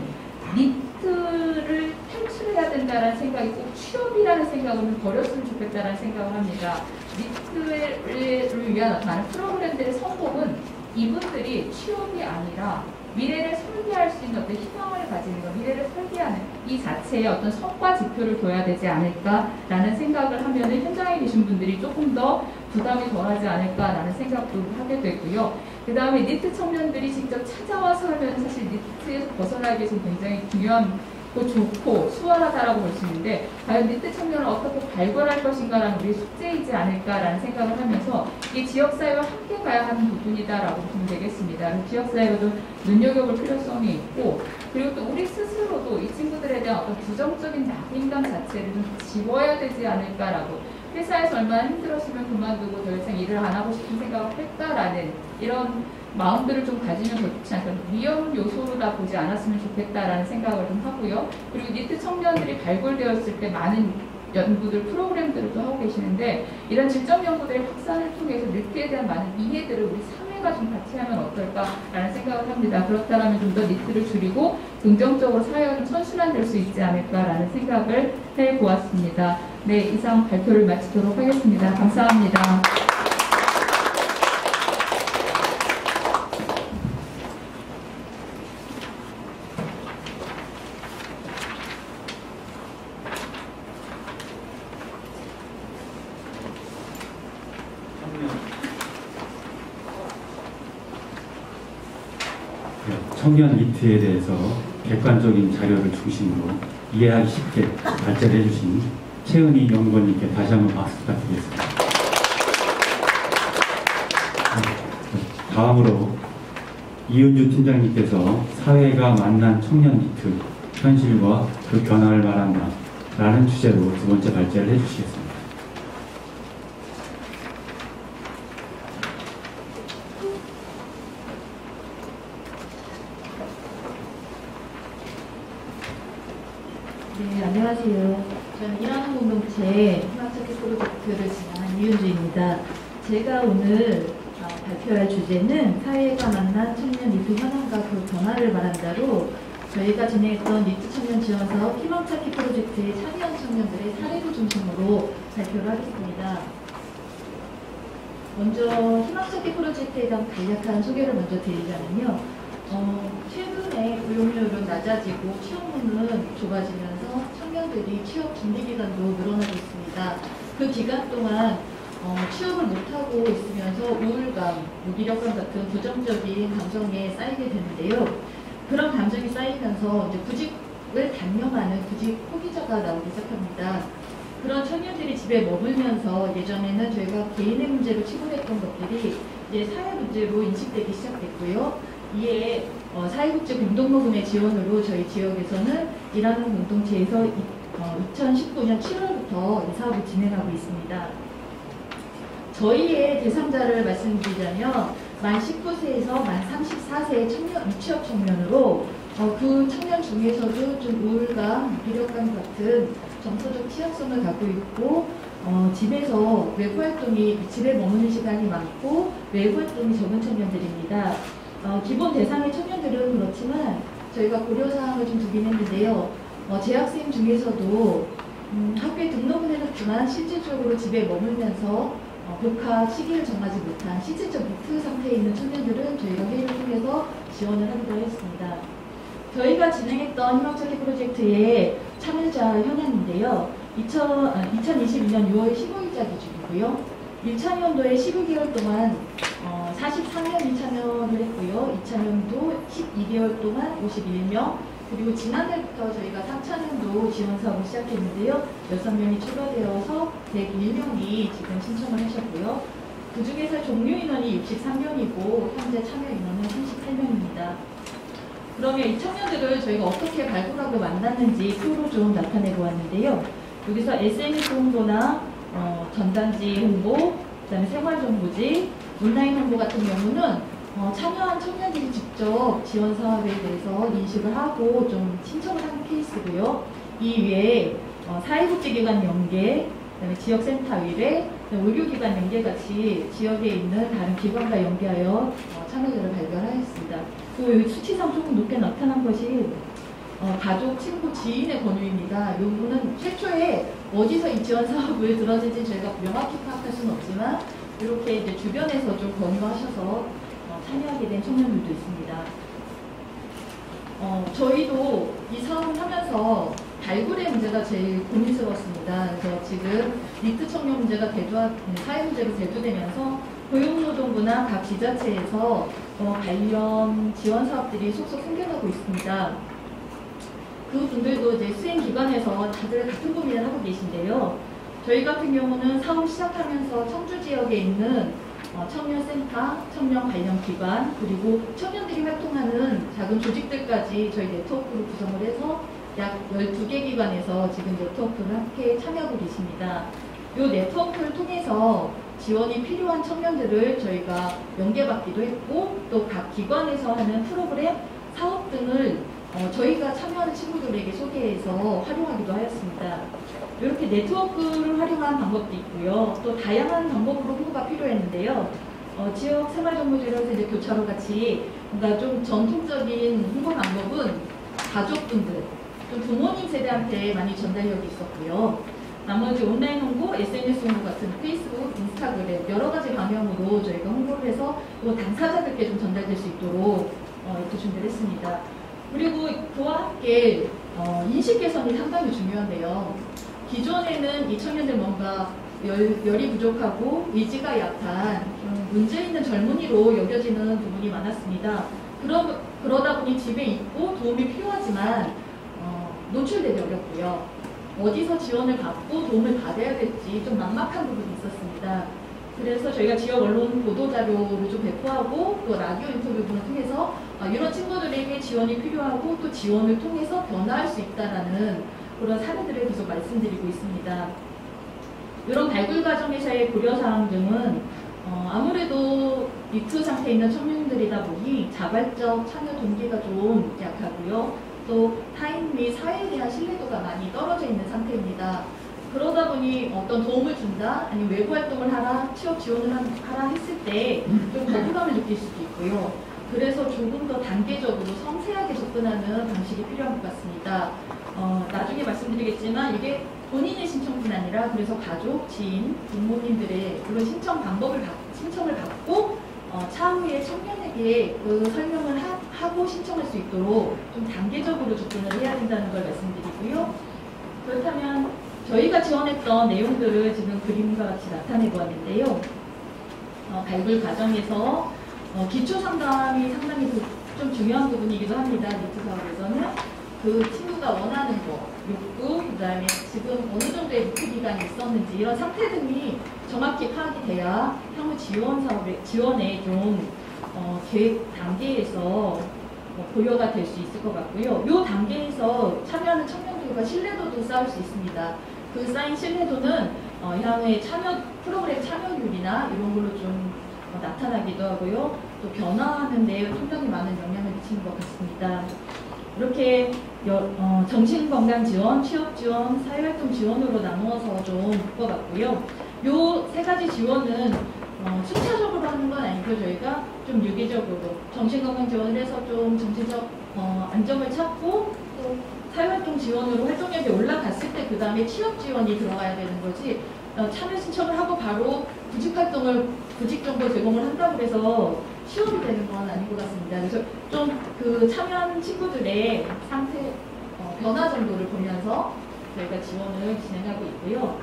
니트를 탈출해야 된다는 생각이 꼭 취업이라는 생각은 버렸으면 좋겠다는 생각을 합니다. 니트를 위한 많은 프로그램들의 성공은 이분들이 취업이 아니라 미래를 설계할 수 있는 어떤 희망을 가지는 것, 미래를 설계하는 이 자체에 어떤 성과 지표를 둬야 되지 않을까라는 생각을 하면은 현장에 계신 분들이 조금 더 부담이 덜하지 않을까라는 생각도 하게 되고요. 그 다음에 니트 청년들이 직접 찾아와서 하면 사실 니트에서 벗어나기 위해서 굉장히 중요한 좋고 수월하다라고 볼 수 있는데 과연 니트 청년을 어떻게 발굴할 것인가라는 우리 숙제이지 않을까라는 생각을 하면서 이 지역사회와 함께 가야 하는 부분이다라고 보면 되겠습니다. 지역사회로도 눈여겨볼 필요성이 있고 그리고 또 우리 스스로도 이 친구들에 대한 어떤 부정적인 낙인감 자체를 좀 지워야 되지 않을까라고 회사에서 얼마나 힘들었으면 그만두고 더 이상 일을 안 하고 싶은 생각을 할까라는 이런 마음들을 좀 가지면 좋지 않을까 위험 요소로다 보지 않았으면 좋겠다라는 생각을 좀 하고요. 그리고 니트 청년들이 발굴되었을 때 많은 연구들, 프로그램들을 또 하고 계시는데 이런 질적 연구들의 확산을 통해서 니트에 대한 많은 이해들을 우리 사회가 좀 같이 하면 어떨까라는 생각을 합니다. 그렇다면 좀 더 니트를 줄이고 긍정적으로 사회가 좀 선순환될 수 있지 않을까라는 생각을 해보았습니다. 네, 이상 발표를 마치도록 하겠습니다. 감사합니다. 청년 니트에 대해서 객관적인 자료를 중심으로 이해하기 쉽게 발제를 해주신 최은희 연구원님께 다시 한번 박수 부탁드리겠습니다. 다음으로 이은주 팀장님께서 사회가 만난 청년 니트, 현실과 그 변화를 말한다 라는 주제로 두 번째 발제를 해주시겠습니다. 네, 안녕하세요. 저는 일하는 공동체 희망찾기 프로젝트를 진행한 이은주입니다. 제가 오늘 발표할 주제는 사회가 만난 청년 니트 현황과 그 변화를 말한다로 저희가 진행했던 니트 청년 지원 사업 희망찾기 프로젝트의 참여한 청년들의 사례를 중심으로 발표를 하겠습니다. 먼저 희망찾기 프로젝트에 대한 간략한 소개를 먼저 드리자면요. 최근에 고용률은 낮아지고 취업문은 좁아지면서 청년들이 취업 준비기간도 늘어나고 있습니다. 그 기간 동안 취업을 못하고 있으면서 우울감, 무기력감 같은 부정적인 감정에 쌓이게 되는데요. 그런 감정이 쌓이면서 이제 구직을 단념하는 구직 포기자가 나오기 시작합니다. 그런 청년들이 집에 머물면서 예전에는 저희가 개인의 문제로 치부했던 것들이 이제 사회 문제로 인식되기 시작됐고요. 이에 사회복지 공동모금의 지원으로 저희 지역에서는 일하는 공동체에서 2019년 7월부터 이 사업을 진행하고 있습니다. 저희의 대상자를 말씀드리자면 만 19세에서 만 34세의 청년, 미취업 청년으로 그 청년 중에서도 좀 우울감, 무기력감 같은 정서적 취약성을 갖고 있고 집에서 외부 활동이 집에 머무는 시간이 많고 외부 활동이 적은 청년들입니다. 기본 대상의 청년들은 그렇지만 저희가 고려사항을 좀 두긴 했는데요. 재학생 중에서도 학교에 등록은 해놨지만 실질적으로 집에 머물면서 복학 시기를 정하지 못한 실질적 미투 상태에 있는 청년들은 저희가 회의를 통해서 지원을 하기도 했습니다. 저희가 진행했던 희망찾기 프로젝트의 참여자 현황인데요. 2022년 6월 15일자 기준이고요. 1차년도에 12개월 동안 43명이 참여를 했고요. 2차년도 12개월 동안 51명, 그리고 지난달부터 저희가 3차년도 지원 사업을 시작했는데요. 6명이 추가되어서 101명이 지금 신청을 하셨고요. 그 중에서 종료 인원이 63명이고 현재 참여 인원은 38명입니다. 그러면 이 청년들을 저희가 어떻게 발굴하고 만났는지 표로 좀 나타내 보았는데요. 여기서 SNS 홍보나 전단지 홍보, 그다음에 생활정보지, 온라인 홍보 같은 경우는 참여한 청년들이 직접 지원 사업에 대해서 인식을 하고 좀 신청을 한 케이스고요. 이 외에 사회복지기관 연계, 그다음에 지역센터 의뢰, 의료기관 연계 같이 지역에 있는 다른 기관과 연계하여 참여자를 발견하였습니다. 그 수치상 조금 높게 나타난 것이 가족, 친구, 지인의 권유입니다. 이 부분은 최초에 어디서 이 지원 사업을 들어진지 저희가 명확히 파악할 수는 없지만 이렇게 이제 주변에서 좀 권유하셔서 참여하게 된 청년들도 있습니다. 저희도 이 사업을 하면서 발굴의 문제가 제일 고민스러웠습니다. 그래서 지금 니트 청년 문제가 사회 문제로 대두되면서 고용노동부나 각 지자체에서 관련 지원 사업들이 속속 생겨나고 있습니다. 그 분들도 이제 수행기관에서 다들 같은 고민을 하고 계신데요. 저희 같은 경우는 사업 시작하면서 청주 지역에 있는 청년센터, 청년 관련 기관, 그리고 청년들이 활동하는 작은 조직들까지 저희 네트워크로 구성을 해서 약 12개 기관에서 지금 네트워크를 함께 참여하고 계십니다. 이 네트워크를 통해서 지원이 필요한 청년들을 저희가 연계받기도 했고 또 각 기관에서 하는 프로그램, 사업 등을 저희가 참여하는 친구들에게 소개해서 활용하기도 하였습니다. 이렇게 네트워크를 활용한 방법도 있고요. 또 다양한 방법으로 홍보가 필요했는데요. 지역 생활정보지로서 이제 교차로 같이 뭔가 좀 전통적인 홍보 방법은 가족분들, 또 부모님 세대한테 많이 전달력이 있었고요. 나머지 온라인 홍보, SNS 홍보 같은 페이스북, 인스타그램 여러 가지 방향으로 저희가 홍보를 해서 당사자들께 좀 전달될 수 있도록 이렇게 준비를 했습니다. 그리고 그와 함께 인식 개선이 상당히 중요한데요. 기존에는 이 청년들 뭔가 열이 부족하고 의지가 약한 문제 있는 젊은이로 여겨지는 부분이 많았습니다. 그러다 보니 집에 있고 도움이 필요하지만 노출되기 어렵고요. 어디서 지원을 받고 도움을 받아야 될지 좀 막막한 부분이 있었습니다. 그래서 저희가 지역 언론 보도자료를 좀 배포하고 또 라디오 인터뷰 등을 통해서 이런 친구들에게 지원이 필요하고 또 지원을 통해서 변화할 수 있다는 그런 사례들을 계속 말씀드리고 있습니다. 이런 발굴 과정에서의 고려사항 등은 아무래도 니트 상태에 있는 청년들이다 보니 자발적 참여 동기가 좀 약하고요. 또 타인 및 사회에 대한 신뢰도가 많이 떨어져 있는 상태입니다. 그러다 보니 어떤 도움을 준다, 아니면 외부 활동을 하라, 취업 지원을 하라 했을 때 좀 거부감을 느낄 수도 있고요. 그래서 조금 더 단계적으로 섬세하게 접근하는 방식이 필요한 것 같습니다. 나중에 말씀드리겠지만 이게 본인의 신청뿐 아니라 그래서 가족, 지인, 부모님들의 그런 신청을 받고 차후에 청년에게 그 설명을 하고 신청할 수 있도록 좀 단계적으로 접근을 해야 된다는 걸 말씀드리고요. 그렇다면 저희가 지원했던 내용들을 지금 그림과 같이 나타내 보았는데요. 발굴 과정에서 기초 상담이 상당히 좀 중요한 부분이기도 합니다. 니트 사업에서는 그 친구가 원하는 거, 욕구, 그 다음에 지금 어느 정도의 니트 기간이 있었는지 이런 상태 등이 정확히 파악이 돼야 향후 지원에 좀 계획 단계에서 고려가 될 수 있을 것 같고요. 이 단계에서 참여하는 청년들과 신뢰도도 쌓을 수 있습니다. 그 쌓인 신뢰도는 향후에 프로그램 참여율이나 이런 걸로 좀 나타나기도 하고요. 또 변화하는 데 상당히 많은 영향을 미치는 것 같습니다. 이렇게 정신건강 지원, 취업 지원, 사회활동 지원으로 나누어서 좀 묶어봤고요. 요 세 가지 지원은 순차적으로 하는 건 아니고 저희가 좀 유기적으로 정신건강 지원을 해서 좀 정신적 안정을 찾고 또 사회활동 지원으로 활동력이 올라갔을 때 그 다음에 취업 지원이 들어가야 되는 거지 참여 신청을 하고 바로 구직 정보 제공을 한다고 해서 취업이 되는 건 아닌 것 같습니다. 그래서 좀 그 참여하는 친구들의 상태 변화 정도를 보면서 저희가 지원을 진행하고 있고요.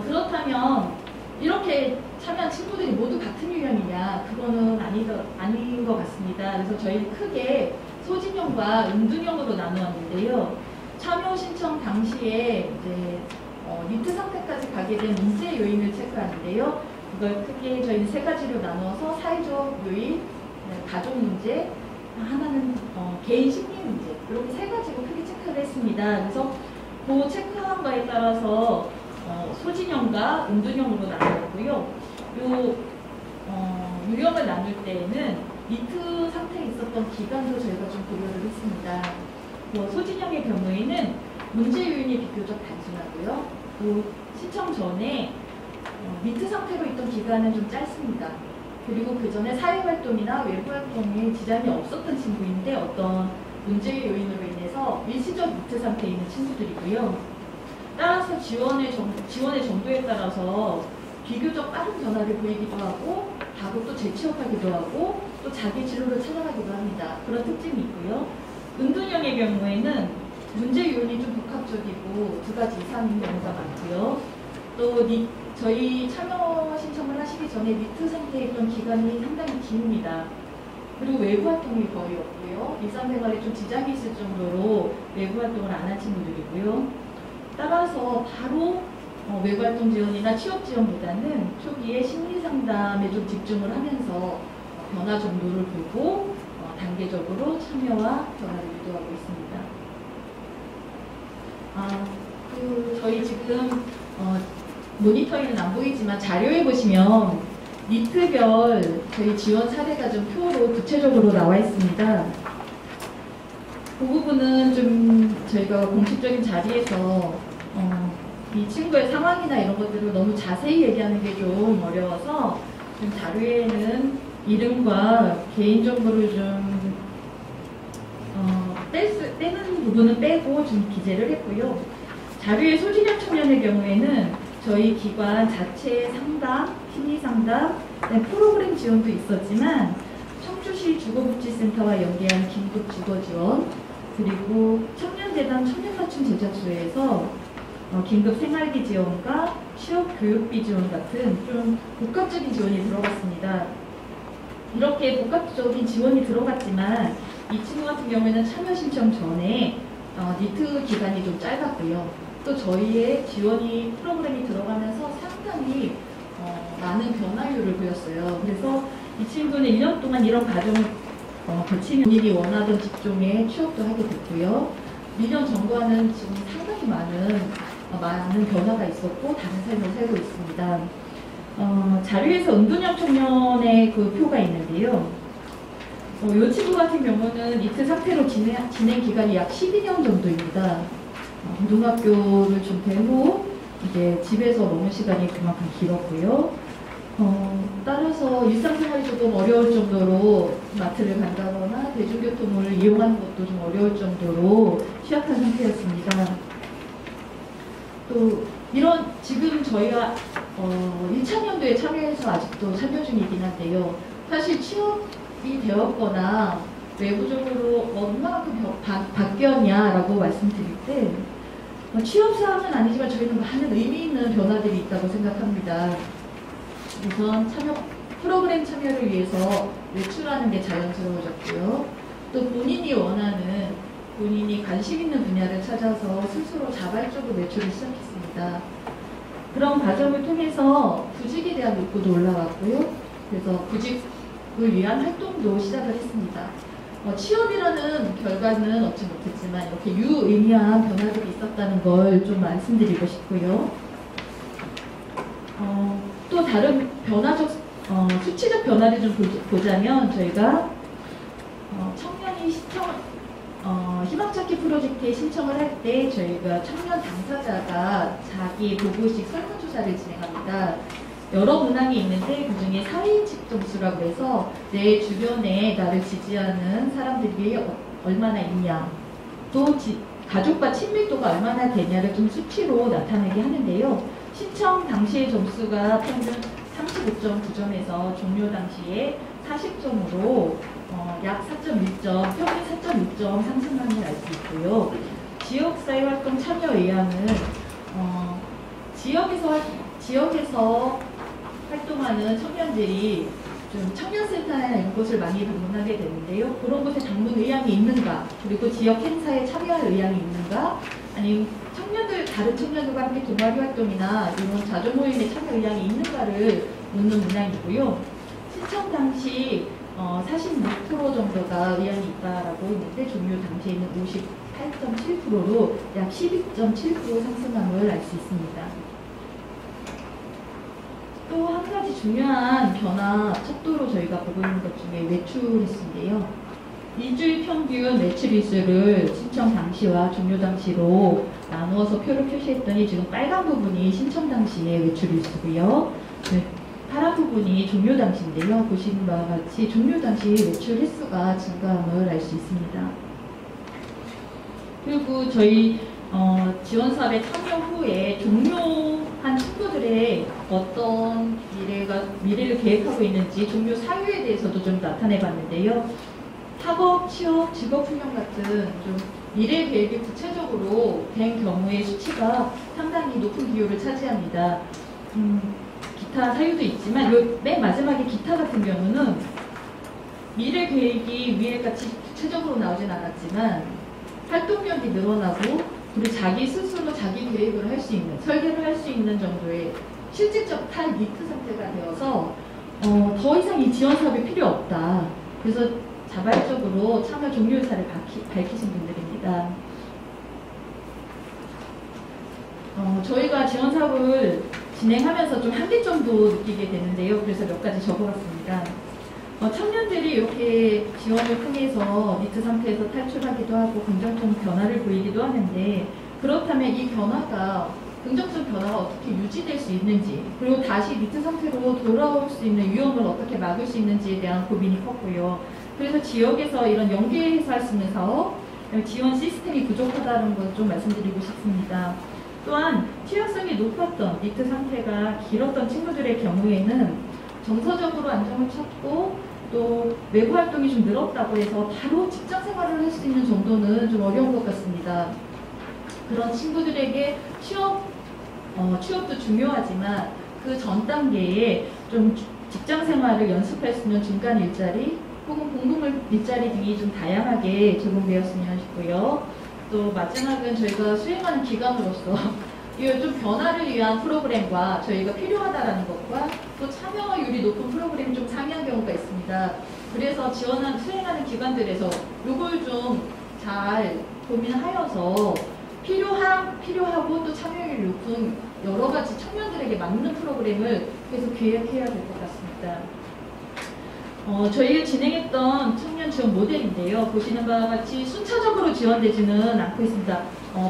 그렇다면 이렇게 참여한 친구들이 모두 같은 유형이냐? 그거는 아닌 것 같습니다. 그래서 저희는 크게 소진형과 은둔형으로 나누었는데요. 참여 신청 당시에 이제 니트 상태까지 가게 된 문제 요인을 체크하는데요. 이걸 크게 저희는 세 가지로 나누어서 사회적 요인, 가족 문제, 하나는 개인 심리 문제, 이렇게 세 가지로 크게 체크를 했습니다. 그래서 그 체크한 바에 따라서 소진형과 은둔형으로 나누었고요. 유형을 나눌 때에는 니트 상태에 있었던 기간도 저희가 좀 고려를 했습니다. 소진형의 경우에는 문제 요인이 비교적 단순하고요. 신청 전에 니트 상태로 있던 기간은 좀 짧습니다. 그리고 그 전에 사회활동이나 외부활동에 지장이 없었던 친구인데 어떤 문제 요인으로 인해서 일시적 니트 상태에 있는 친구들이고요. 따라서 지원의 정도에 따라서 비교적 빠른 변화를 보이기도 하고 하고 또 재취업하기도 하고 또 자기 진로를 찾아가기도 합니다. 그런 특징이 있고요. 은둔형의 경우에는 문제 요인이 좀 복합적이고 2가지 이상인 경우가 많고요. 또 저희 참여 신청을 하시기 전에 니트 상태에 있던 기간이 상당히 깁니다. 그리고 외부 활동이 거의 없고요. 일상생활에 좀 지장이 있을 정도로 외부 활동을 안 한 친구들이고요. 따라서 바로 외부 활동 지원이나 취업 지원보다는 초기에 심리 상담에 좀 집중을 하면서 변화 정도를 보고 단계적으로 참여와 변화를 유도하고 있습니다. 저희 지금 모니터에는 안 보이지만 자료에 보시면 니트별 저희 지원 사례가 좀 표로 구체적으로 나와 있습니다. 그 부분은 좀 저희가 공식적인 자리에서 이 친구의 상황이나 이런 것들을 너무 자세히 얘기하는 게 좀 어려워서 좀 자료에는 이름과 개인정보를 좀 떼는 부분은 빼고 좀 기재를 했고요. 자료의 소진형 청년의 경우에는 저희 기관 자체 상담, 심리상담, 프로그램 지원도 있었지만 청주시 주거복지센터와 연계한 긴급 주거지원, 그리고 청년재단 청년맞춤 제작소에서 긴급 생활비 지원과 취업 교육비 지원 같은 좀 복합적인 지원이 들어갔습니다. 이렇게 복합적인 지원이 들어갔지만 이 친구 같은 경우에는 참여 신청 전에 니트 기간이 좀 짧았고요. 또 저희의 지원이 프로그램이 들어가면서 상당히 많은 변화율을 보였어요. 그래서 이 친구는 1년 동안 이런 과정을 거치며 본인이 원하던 직종에 취업도 하게 됐고요. 1년 전과는 지금 상당히 많은 변화가 있었고 다른 삶을 살고 있습니다. 자료에서 은둔형 청년의 그 표가 있는데요. 이 친구 같은 경우는 니트 상태로 진행 기간이 약 12년 정도입니다. 고등학교를 졸업한 후 이제 집에서 머문 시간이 그만큼 길었고요. 따라서 일상생활이 조금 어려울 정도로 마트를 간다거나 대중교통을 이용하는 것도 좀 어려울 정도로 취약한 상태였습니다. 또 이런 지금 저희가 1차년도에 참여해서 아직도 참여 중이긴 한데요. 사실 취업이 되었거나 외부적으로 얼마만큼 바뀌었냐라고 말씀드릴 때 취업사항은 아니지만 저희는 많은 의미 있는 변화들이 있다고 생각합니다. 우선 프로그램 참여를 위해서 외출하는 게 자연스러워졌고요. 또 본인이 원하는, 본인이 관심 있는 분야를 찾아서 스스로 자발적으로 외출을 시작했습니다. 그런 과정을 통해서 구직에 대한 욕구도 올라왔고요. 그래서 구직을 위한 활동도 시작을 했습니다. 취업이라는 결과는 얻지 못했지만 이렇게 유의미한 변화들이 있었다는 걸 좀 말씀드리고 싶고요. 또 다른 변화적, 수치적 변화를 좀 보자면 저희가 청년이 희망찾기 프로젝트에 신청을 할 때 저희가 청년 당사자가 자기 보고식 설문조사를 진행합니다. 여러 문항이 있는데 그중에 사회인식 점수라고 해서 내 주변에 나를 지지하는 사람들이 얼마나 있냐, 또 가족과 친밀도가 얼마나 되냐를 좀 수치로 나타내게 하는데요. 신청 당시의 점수가 평균 35.9점에서 종료 당시에 40점으로 약 4.1점, 평균 4.6점 상승한 걸 알 수 있고요. 지역사회활동 참여 의향은 지역에서 활동하는 청년들이 좀 청년센터나 이런 곳을 많이 방문하게 되는데요. 그런 곳에 방문 의향이 있는가, 그리고 지역 행사에 참여할 의향이 있는가, 아니면 청년들, 다른 청년들과 함께 동아리 활동이나 이런 자조 모임에 참여 의향이 있는가를 묻는 문항이고요. 신청 당시 46% 정도가 의향이 있다라고 했는데 종료 당시에는 58.7%로 약 12.7% 상승함을 알 수 있습니다. 또 한 가지 중요한 변화, 척도로 저희가 보고 있는 것 중에 매출 횟수인데요. 일주일 평균 매출 횟수를 신청 당시와 종료 당시로 나누어서 표를 표시했더니 지금 빨간 부분이 신청 당시의 매출 횟수고요. 네, 파란 부분이 종료 당시인데요. 보시는 바와 같이 종료 당시 매출 횟수가 증가함을 알 수 있습니다. 그리고 저희 지원사업에 참여 후에 종료한 친구들의 어떤 미래를 계획하고 있는지 종료 사유에 대해서도 좀 나타내 봤는데요. 학업, 취업, 직업훈련 같은 좀 미래 계획이 구체적으로 된 경우의 수치가 상당히 높은 비율을 차지합니다. 기타 사유도 있지만 맨 마지막에 기타 같은 경우는 미래 계획이 위에 같이 구체적으로 나오진 않았지만 활동력이 늘어나고 그리고 자기 스스로 자기 계획을 할 수 있는, 설계를 할 수 있는 정도의 실질적 탈니트 상태가 되어서 더 이상 이 지원 사업이 필요 없다. 그래서 자발적으로 참여 종료 의사를 밝히신 분들입니다. 저희가 지원 사업을 진행하면서 좀 한계 정도 느끼게 되는데요. 그래서 몇 가지 적어봤습니다. 청년들이 이렇게 지원을 통해서 니트 상태에서 탈출하기도 하고 긍정적 변화를 보이기도 하는데, 그렇다면 이 변화가 긍정적 변화가 어떻게 유지될 수 있는지, 그리고 다시 니트 상태로 돌아올 수 있는 위험을 어떻게 막을 수 있는지에 대한 고민이 컸고요. 그래서 지역에서 이런 연계해서 할 수 있는 사업, 지원 시스템이 부족하다는 걸 좀 말씀드리고 싶습니다. 또한 취약성이 높았던 니트 상태가 길었던 친구들의 경우에는 정서적으로 안정을 찾고 또 외부 활동이 좀 늘었다고 해서 바로 직장 생활을 할 수 있는 정도는 좀 어려운 것 같습니다. 그런 친구들에게 취업도 중요하지만 그 전 단계에 좀 직장 생활을 연습할 수 있는 중간 일자리 혹은 공동 일자리 등이 좀 다양하게 제공되었으면 싶고요. 또 마지막은 저희가 수행하는 기관으로서 이 좀 변화를 위한 프로그램과 저희가 필요하다라는 것과 또 참여율이 높은 프로그램이 좀 상이한 경우가 있습니다. 그래서 수행하는 기관들에서 이걸 좀 잘 고민하여서 필요하고 또 참여율이 높은 여러 가지 청년들에게 맞는 프로그램을 계속 계획해야 될 것 같습니다. 저희가 진행했던 청년 지원 모델인데요. 보시는 바와 같이 순차적으로 지원되지는 않고 있습니다.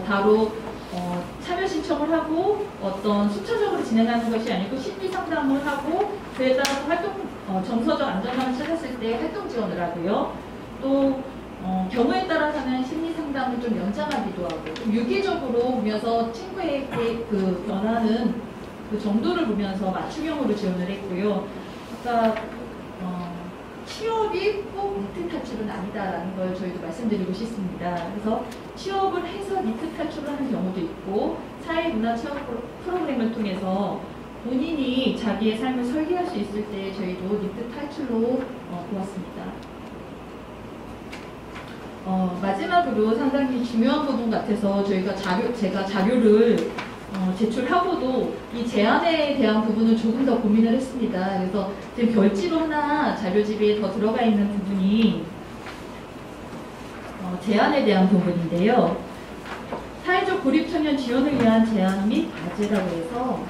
바로 참여 신청을 하고 어떤 순차적으로 진행하는 것이 아니고 심리 상담을 하고 그에 따라서 정서적 안정감을 찾았을 때 활동 지원을 하고요. 또 경우에 따라서는 심리 상담을 좀 연장하기도 하고 좀 유기적으로 보면서 친구에게 그 변하는 그 정도를 보면서 맞춤형으로 지원을 했고요. 아까 취업이 꼭 니트 탈출은 아니다라는 걸 저희도 말씀드리고 싶습니다. 그래서 취업을 해서 니트 탈출을 하는 경우도 있고 사회문화 취업 프로그램을 통해서 본인이 자기의 삶을 설계할 수 있을 때 저희도 니트 탈출로 보았습니다. 마지막으로 상당히 중요한 부분 같아서 제가 자료를 제출하고도 이 제안에 대한 부분은 조금 더 고민을 했습니다. 그래서 지금 별지로 하나 자료집에 더 들어가 있는 부분이 제안에 대한 부분인데요. 사회적 고립 청년 지원을 위한 제안 및 과제라고 해서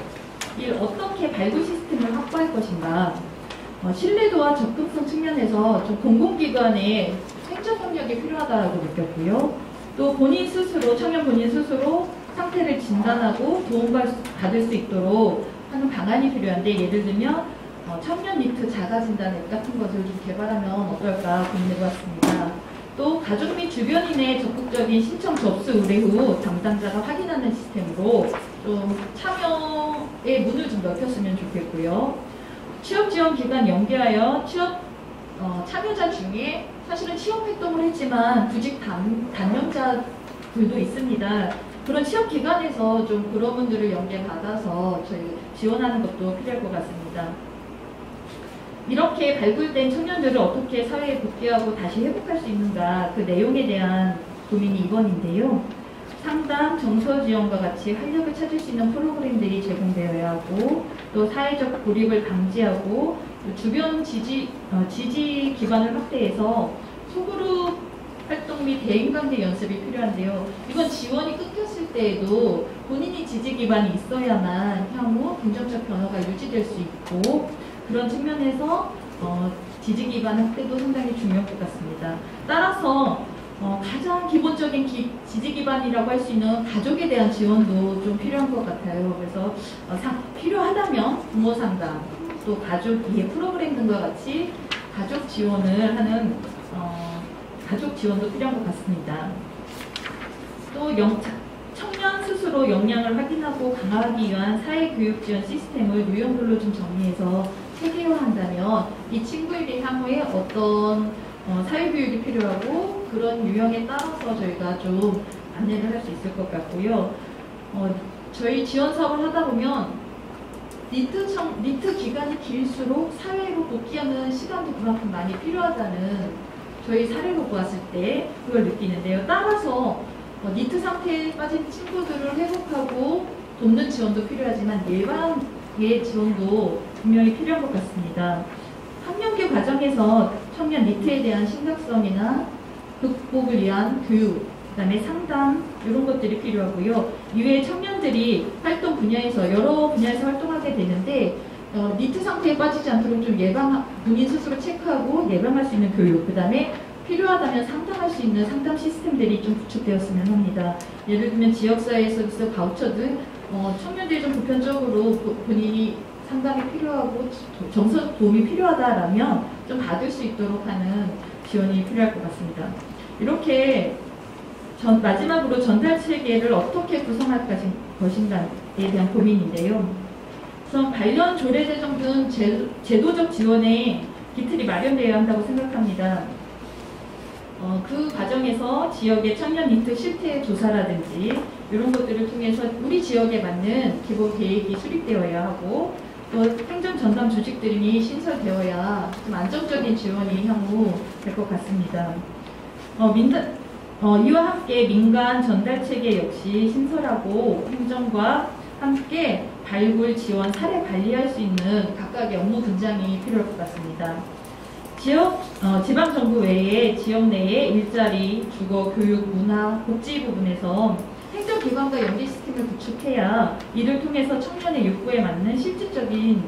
이를 어떻게 발굴 시스템을 확보할 것인가, 신뢰도와 접근성 측면에서 좀 공공기관의 행정 협력이 필요하다고 느꼈고요. 또 청년 본인 스스로 상태를 진단하고 도움받을 수 있도록 하는 방안이 필요한데, 예를 들면 청년 니트 자가진단 앱 같은 것을 좀 개발하면 어떨까 고민해보았습니다. 또 가족 및 주변인의 적극적인 신청 접수 의뢰 후 담당자가 확인하는 시스템으로 좀 참여의 문을 좀 넓혔으면 좋겠고요. 취업 지원 기간 연계하여 참여자 중에 사실은 취업 활동을 했지만 구직 단명자들도 있습니다. 그런 취업 기관에서 좀 그런 분들을 연계받아서 저희 지원하는 것도 필요할 것 같습니다. 이렇게 발굴된 청년들을 어떻게 사회에 복귀하고 다시 회복할 수 있는가, 그 내용에 대한 고민이 2번인데요. 상담, 정서 지원과 같이 활력을 찾을 수 있는 프로그램들이 제공되어야 하고, 또 사회적 고립을 방지하고, 또 주변 지지 기반을 확대해서 소그룹 활동 및 대인관계 연습이 필요한데요. 이건 지원이 끊겼을 때에도 본인이 지지 기반이 있어야만 향후 긍정적 변화가 유지될 수 있고, 그런 측면에서 지지 기반 확대도 상당히 중요할 것 같습니다. 따라서 가장 기본적인 지지 기반이라고 할 수 있는 가족에 대한 지원도 좀 필요한 것 같아요. 그래서 필요하다면 부모 상담, 또 가족 이해 프로그램 등과 같이 가족 지원을 하는 가족 지원도 필요한 것 같습니다. 또 청년 스스로 역량을 확인하고 강화하기 위한 사회교육 지원 시스템을 유형별로 좀 정리해서 체계화한다면 이 친구에게 향후에 어떤 사회교육이 필요하고 그런 유형에 따라서 저희가 좀 안내를 할 수 있을 것 같고요. 저희 지원 사업을 하다 보면 니트 기간이 길수록 사회로 복귀하는 시간도 그만큼 많이 필요하다는 저희 사례로 보았을 때 그걸 느끼는데요. 따라서 니트 상태에 빠진 친구들을 회복하고 돕는 지원도 필요하지만 예방의 지원도 분명히 필요한 것 같습니다. 학년기 과정에서 청년 니트에 대한 심각성이나 극복을 위한 교육, 그다음에 상담 이런 것들이 필요하고요. 이외에 청년들이 활동 분야에서 여러 분야에서 활동하게 되는데 니트 상태에 빠지지 않도록 좀 본인 스스로 체크하고 예방할 수 있는 교육, 그다음에 필요하다면 상담할 수 있는 상담 시스템들이 좀 구축되었으면 합니다. 예를 들면 지역사회 서비스 바우처 등 청년들이 좀 보편적으로 본인이 상담이 필요하고 정서적 도움이 필요하다라면 좀 받을 수 있도록 하는 지원이 필요할 것 같습니다. 이렇게 마지막으로 전달 체계를 어떻게 구성할 것인가에 대한 고민인데요. 우선 관련 조례 제정 등 제도적 지원에 기틀이 마련되어야 한다고 생각합니다. 그 과정에서 지역의 청년 니트 실태 조사라든지 이런 것들을 통해서 우리 지역에 맞는 기본 계획이 수립되어야 하고, 또 행정 전담 조직들이 신설되어야 좀 안정적인 지원이 향후 될 것 같습니다. 이와 함께 민간 전달 체계 역시 신설하고 행정과 함께 발굴, 지원, 사례 관리할 수 있는 각각의 업무 분장이 필요할 것 같습니다. 지방정부 외에 지역 내의 일자리, 주거, 교육, 문화, 복지 부분에서 행정기관과 연계 시스템을 구축해야 이를 통해서 청년의 욕구에 맞는 실질적인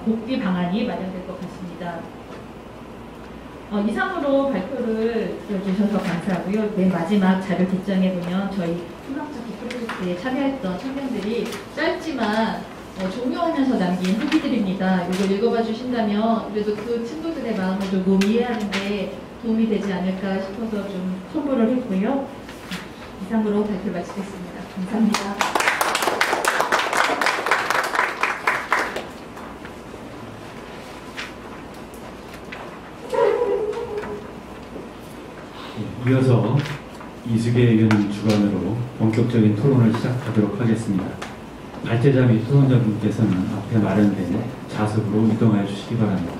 복귀 방안이 마련될 것 같습니다. 이상으로 발표를 들어주셔서 감사하고요. 맨 마지막 자료 뒷장에 보면 저희 희망찾기 프로젝트에 참여했던 청년들이 짧지만 종료하면서 남긴 후기들입니다. 이걸 읽어봐 주신다면 그래도 그 친구들의 마음을 조금 이해하는 데 도움이 되지 않을까 싶어서 좀 선보를 했고요. 이상으로 발표를 마치겠습니다. 감사합니다. 이어서 이수계 의원 주관으로 본격적인 토론을 시작하도록 하겠습니다. 발제자 및 토론자분께서는 앞에 마련된 좌석으로 이동하여 주시기 바랍니다.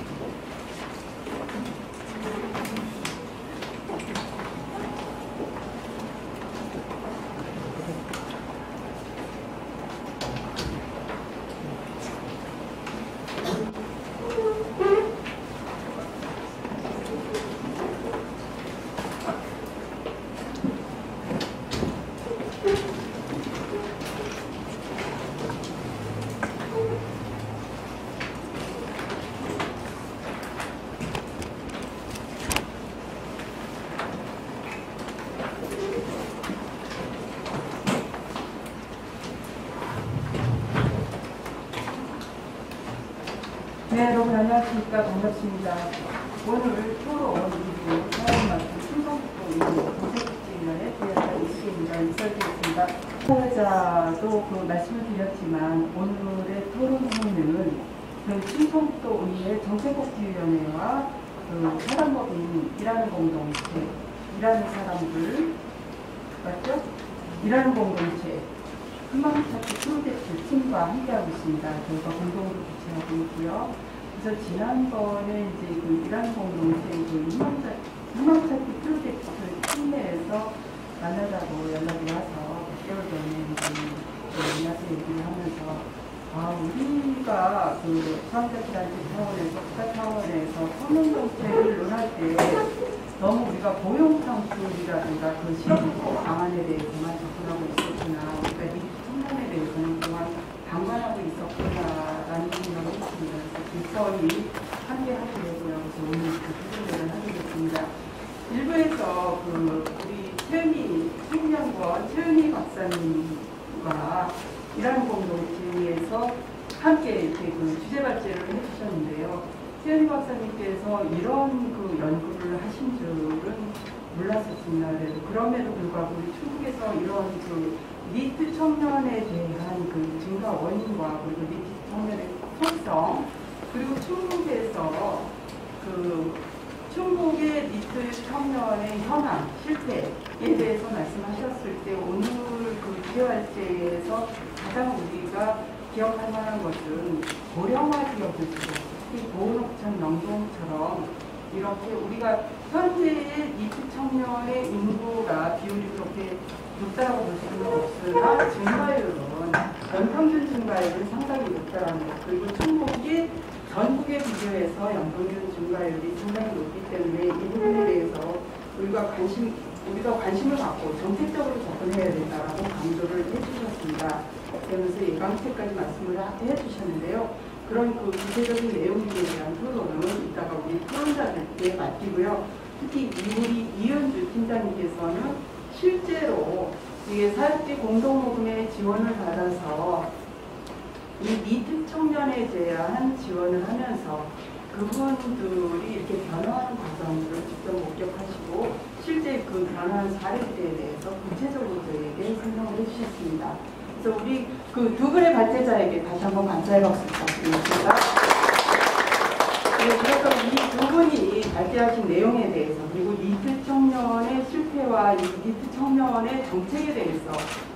네, 여러분 안녕하십니까. 반갑습니다. 오늘 토론 이후 사연 맡은 충성북도 도시복지위원회 부위원장 이수계입니다. 인사드리겠습니다. 사회자도 말씀을 드렸지만 오늘의 토론회는 저희 충성북도 의회 정책복지위원회와 사단법인 일하는 공동체, 일하는 사람들 맞죠? 일하는 공동체 희망찾기 프로젝트 팀과 함께하고 있습니다. 저희가 공동으로 주최하고 있고요. 그래서 지난번에 이제 그 이란 공동체 그 희망찾기 프로젝트 팀내에서 만나자고 연락이 와서 몇 개월 전에 이제 만나서 얘기를 하면서 우리가 그 사회자단체 차원에서 국가 차원에서 청년 정책을 논할 때 너무 우리가 고용창출이라든가 그 실무 방안에 대해서만 접근하고 있었구나. 우리가 이 청년에 대해서는 그동안 방관하고 있었구나라는 생각을 했습니다. 그래서 길서히 함께 하시려고요. 그래서 오늘 그 부분을 하게 됐습니다. 일부에서 그 우리 청년권 최은희 박사님과 이란 공동체에서 함께 이렇게 그 주제 발제를 해주셨는데요. 최은희 박사님께서 이런 그 연구를 하신 줄은 몰랐었습니다. 그래서 그럼에도 불구하고 우리 충북에서 이런 그 니트 청년에 대한 그 증가 원인과 그리고 니트 청년의 속성 그리고 충북의 니트 청년의 현황, 실패에 대해서 말씀하셨을 때 오늘 그 주제발제에서 가장 우리가 기억할 만한 것은 고령화 지역들 지역, 특히 보은옥천 영동처럼 이렇게 우리가 현재의 니트 청년의 인구가 비율이 그렇게 높다고 볼 수는 없으나 증가율은 연평균 증가율은 상당히 높다는 것 그리고 충북이 전국에 비교해서 연평균 증가율이 상당히 높기 때문에 이 부분에 대해서 우리가 관심을 갖고 정책적으로 접근해야 된다라고 강조를 해주셨습니다. 그러면서 예방책까지 말씀을 해주셨는데요. 그런 그 구체적인 내용에 대한 토론은 이따가 우리 토론자들께 맡기고요. 특히 우리 이은주 팀장님께서는 실제로 이게 사회복지 공동모금의 지원을 받아서 이 니트 청년에 대한 지원을 하면서 그분들이 이렇게 변화하는 과정들을 직접 목격하시고 실제 그 변화한 사례들에 대해서 구체적으로 저희에게 설명을 해주셨습니다. 그래서 우리 그 두 분의 발제자에게 다시 한번 감사의 박수 부탁드리겠습니다. 그래서 이 두 분이 발제하신 내용에 대해서 그리고 니트 청년의 실패와 이 니트 청년의 정책에 대해서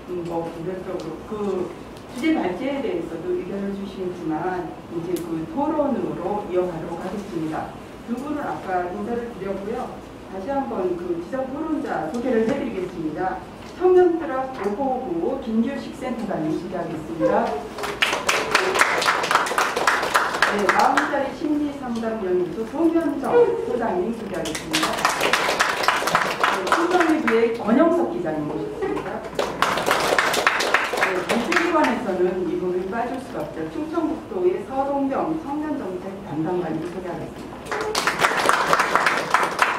구별적으로 그 주제 발제에 대해서도 의견을 주시지만 이제 그 토론으로 이어가도록 하겠습니다. 두 분은 아까 인사를 드렸고요. 다시 한번 그 지적 토론자 소개를 해드리겠습니다. 청년드랍 559 김규식 센터장님 소개하겠습니다. 네, 40살의 심리상담연구소 송현정 소장님 소개하겠습니다. 네, 청년위기의 권영석 기자님 모셨습니다. 정책기관에서는 이 부분이 빠질 수가 없죠. 충청북도의 서동경 청년정책 담당관님 소개하겠습니다.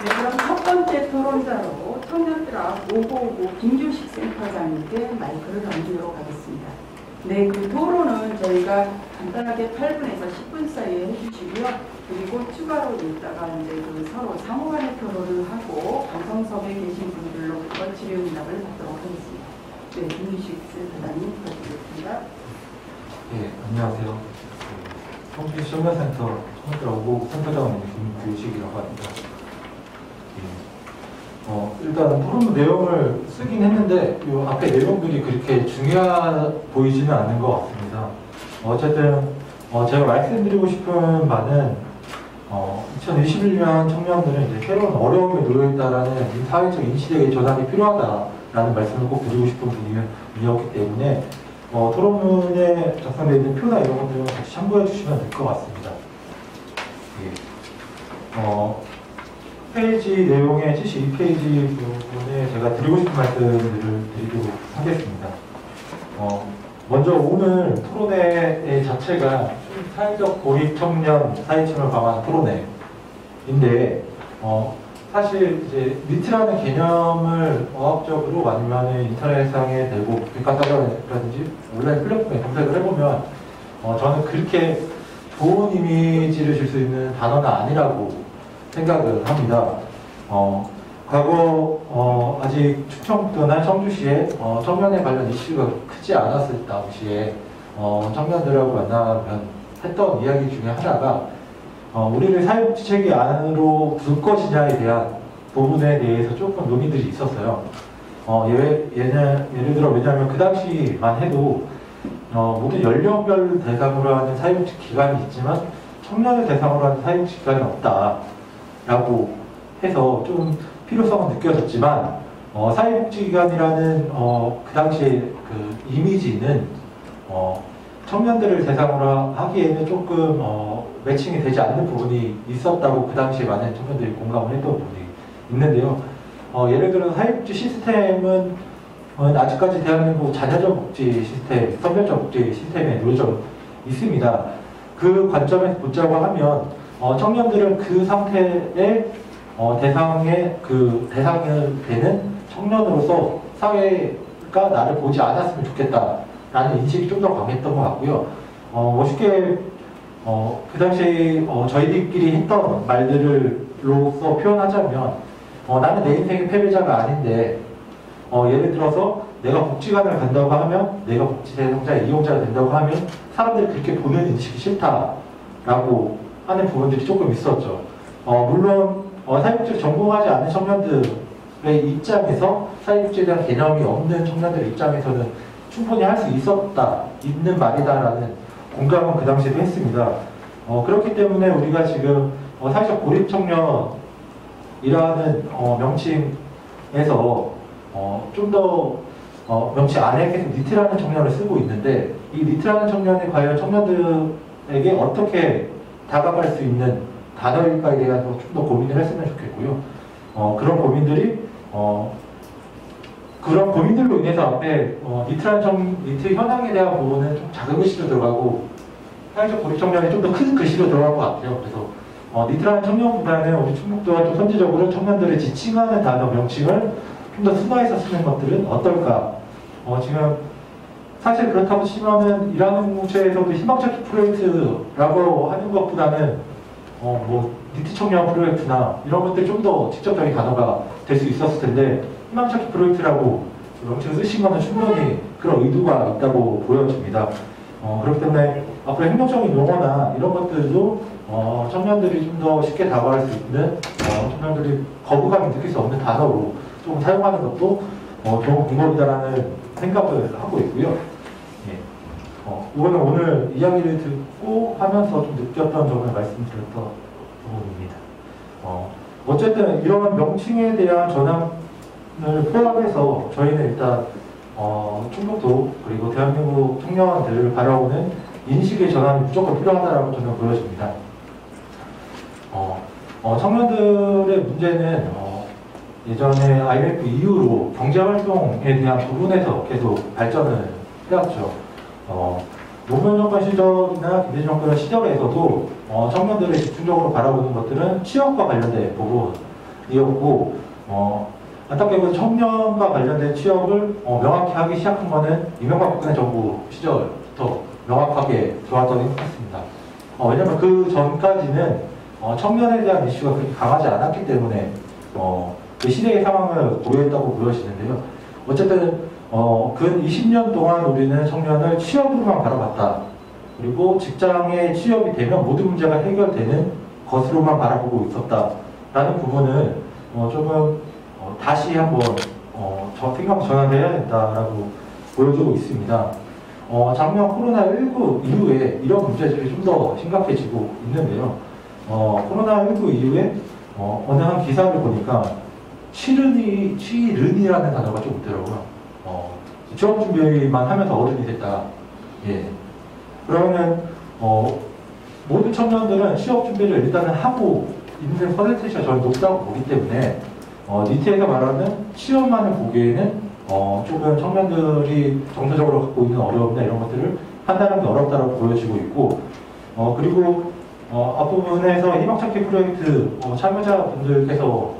네, 그럼 첫 번째 토론자로 청년드랍 5959 김규식 센터장님께 마이크를 넘기도록 하겠습니다. 네, 그 토론은 저희가 간단하게 8분에서 10분 사이에 해주시고요. 그리고 추가로 이따가 이제 그 서로 상호간의 토론을 하고 방송석에 계신 분들로부터 질의응답을 받도록 하겠습니다. 네, 김규식 센터장님 부탁드리겠습니다. 네, 안녕하세요. 청주시 청년센터 청년드랍 559 센터장 김규식이라고 합니다. 일단 토론 내용을 쓰긴 했는데 이 앞에 내용들이 그렇게 중요해 보이지는 않는 것 같습니다. 어쨌든 제가 말씀드리고 싶은 바는 2021년 청년들은 이제 새로운 어려움에 놓여있다라는 사회적 인식의 전환이 필요하다라는 말씀을 꼭 드리고 싶은 분이었기 때문에 토론문에 작성되어 있는 표나 이런 것들을 같이 참고해 주시면 될 것 같습니다. 예. 페이지 내용의 72페이지 부분에 제가 드리고 싶은 말씀들을 드리도록 하겠습니다. 먼저 오늘 토론회 자체가 사회적 고립 청년 사회침을 강화하는 토론회인데, 사실 이제 니트라는 개념을 어학적으로 아니면 인터넷상에 내고 백과사전이라든지 온라인 플랫폼에 검색을 해보면 저는 그렇게 좋은 이미지를 줄 수 있는 단어는 아니라고 생각을 합니다. 과거 아직 충청북도나 청주시에 청년에 관련 이슈가 크지 않았을 당시에 청년들하고 만나면 했던 이야기 중에 하나가 우리를 사회복지 체계 안으로 둘 것이냐에 대한 부분에 대해서 조금 논의들이 있었어요. 예를 들어 왜냐하면 그 당시만 해도 모든 연령별 대상으로 하는 사회복지 기관이 있지만 청년을 대상으로 하는 사회복지기관이 없다라고 해서 좀 필요성은 느껴졌지만 사회복지기관이라는 그 당시에 그 이미지는 청년들을 대상으로 하기에는 조금 매칭이 되지 않는 부분이 있었다고 그 당시에 많은 청년들이 공감을 했던 부분이 있는데요. 예를 들어서 사회복지 시스템은 아직까지 대한민국 자녀적 복지 시스템, 선별적 복지 시스템에 놓여져 있습니다. 그 관점에서 보자고 하면 청년들은 그 상태의 대상이 되는 청년으로서 사회가 나를 보지 않았으면 좋겠다라는 인식이 좀 더 강했던 것 같고요. 쉽게 그 당시 저희들끼리 했던 말들로서 표현하자면 나는 내 인생의 패배자가 아닌데 예를 들어서 내가 복지관을 간다고 하면 내가 복지 대상자의 이용자가 된다고 하면 사람들이 그렇게 보는 인식이 싫다라고 하는 부분들이 조금 있었죠. 물론 사회복지를 전공하지 않은 청년들의 입장에서 사회복지에 대한 개념이 없는 청년들의 입장에서는 충분히 할 수 있는 말이다라는 공감은 그 당시에도 했습니다. 그렇기 때문에 우리가 지금 사회적 고립 청년이라는 명칭에서 좀 더 명칭 안에 계속 니트라는 청년을 쓰고 있는데 이 니트라는 청년이 과연 청년들에게 어떻게 다가갈 수 있는 단어일까에 대해서 좀 더 고민을 했으면 좋겠고요. 그런 고민들로 인해서 앞에 니트 현황에 대한 부분은 좀 작은 글씨로 들어가고 사회적 고립 청년이 좀 더 큰 글씨로 들어간 것 같아요. 그래서 니트라는 청년보다는 우리 충북도가 좀 선제적으로 청년들을 지칭하는 단어 명칭을 좀 더 순화해서 쓰는 것들은 어떨까? 지금 사실 그렇다고 치면은 일하는 공동체에서도 희망찾기 프로젝트라고 하는 것보다는 니트 청년 프로젝트나 이런 것들 좀 더 직접적인 단어가 될 수 있었을 텐데 희망찾기 프로젝트라고 명칭을 쓰신 거는 충분히 그런 의도가 있다고 보여집니다. 그렇기 때문에 앞으로 행동적인 용어나 이런 것들도 청년들이 좀 더 쉽게 다가갈 수 있는 청년들이 거부감이 느낄 수 없는 단어로 조금 사용하는 것도 좋은 방법이다라는 생각을 하고 있고요. 이거는 오늘 이야기를 듣고 하면서 좀 느꼈던 점을 말씀드렸던 부분입니다. 어쨌든 이런 명칭에 대한 전환을 포함해서 저희는 일단 충북도 그리고 대한민국 청년들을 바라보는 인식의 전환이 무조건 필요하다라고 저는 보여집니다. 청년들의 문제는 예전에 IMF 이후로 경제활동에 대한 부분에서 계속 발전을 해왔죠. 노무현 정권 시절이나 김대중 정권 시절에서도 청년들을 집중적으로 바라보는 것들은 취업과 관련된 부분이었고 안타깝게도 청년과 관련된 취업을 명확히 하기 시작한 것은 이명박 박근혜 정부 시절부터 명확하게 들어왔다고 생각했습니다. 왜냐하면 그 전까지는 청년에 대한 이슈가 그렇게 강하지 않았기 때문에 그 시대의 상황을 고려했다고 보여지는데요. 어쨌든 근 20년 동안 우리는 청년을 취업으로만 바라봤다. 그리고 직장에 취업이 되면 모든 문제가 해결되는 것으로만 바라보고 있었다라는 부분을 조금 다시 한번 생각 전환해야 된다라고 보여주고 있습니다. 작년 코로나19 이후에 이런 문제들이 좀 더 심각해지고 있는데요. 코로나19 이후에 어느 한 기사를 보니까 취른이라는 단어가 좀 있더라고요. 취업 준비만 하면서 어른이 됐다. 예. 그러면 모든 청년들은 취업 준비를 일단은 하고 있는 퍼센티지가 저는 높다고 보기 때문에 니트에서 말하는 취업만을 보기에는 조금 청년들이 정서적으로 갖고 있는 어려움이나 이런 것들을 판단하기 어렵다고 보여지고 있고 그리고 앞부분에서 희망찾기 프로젝트 참여자분들께서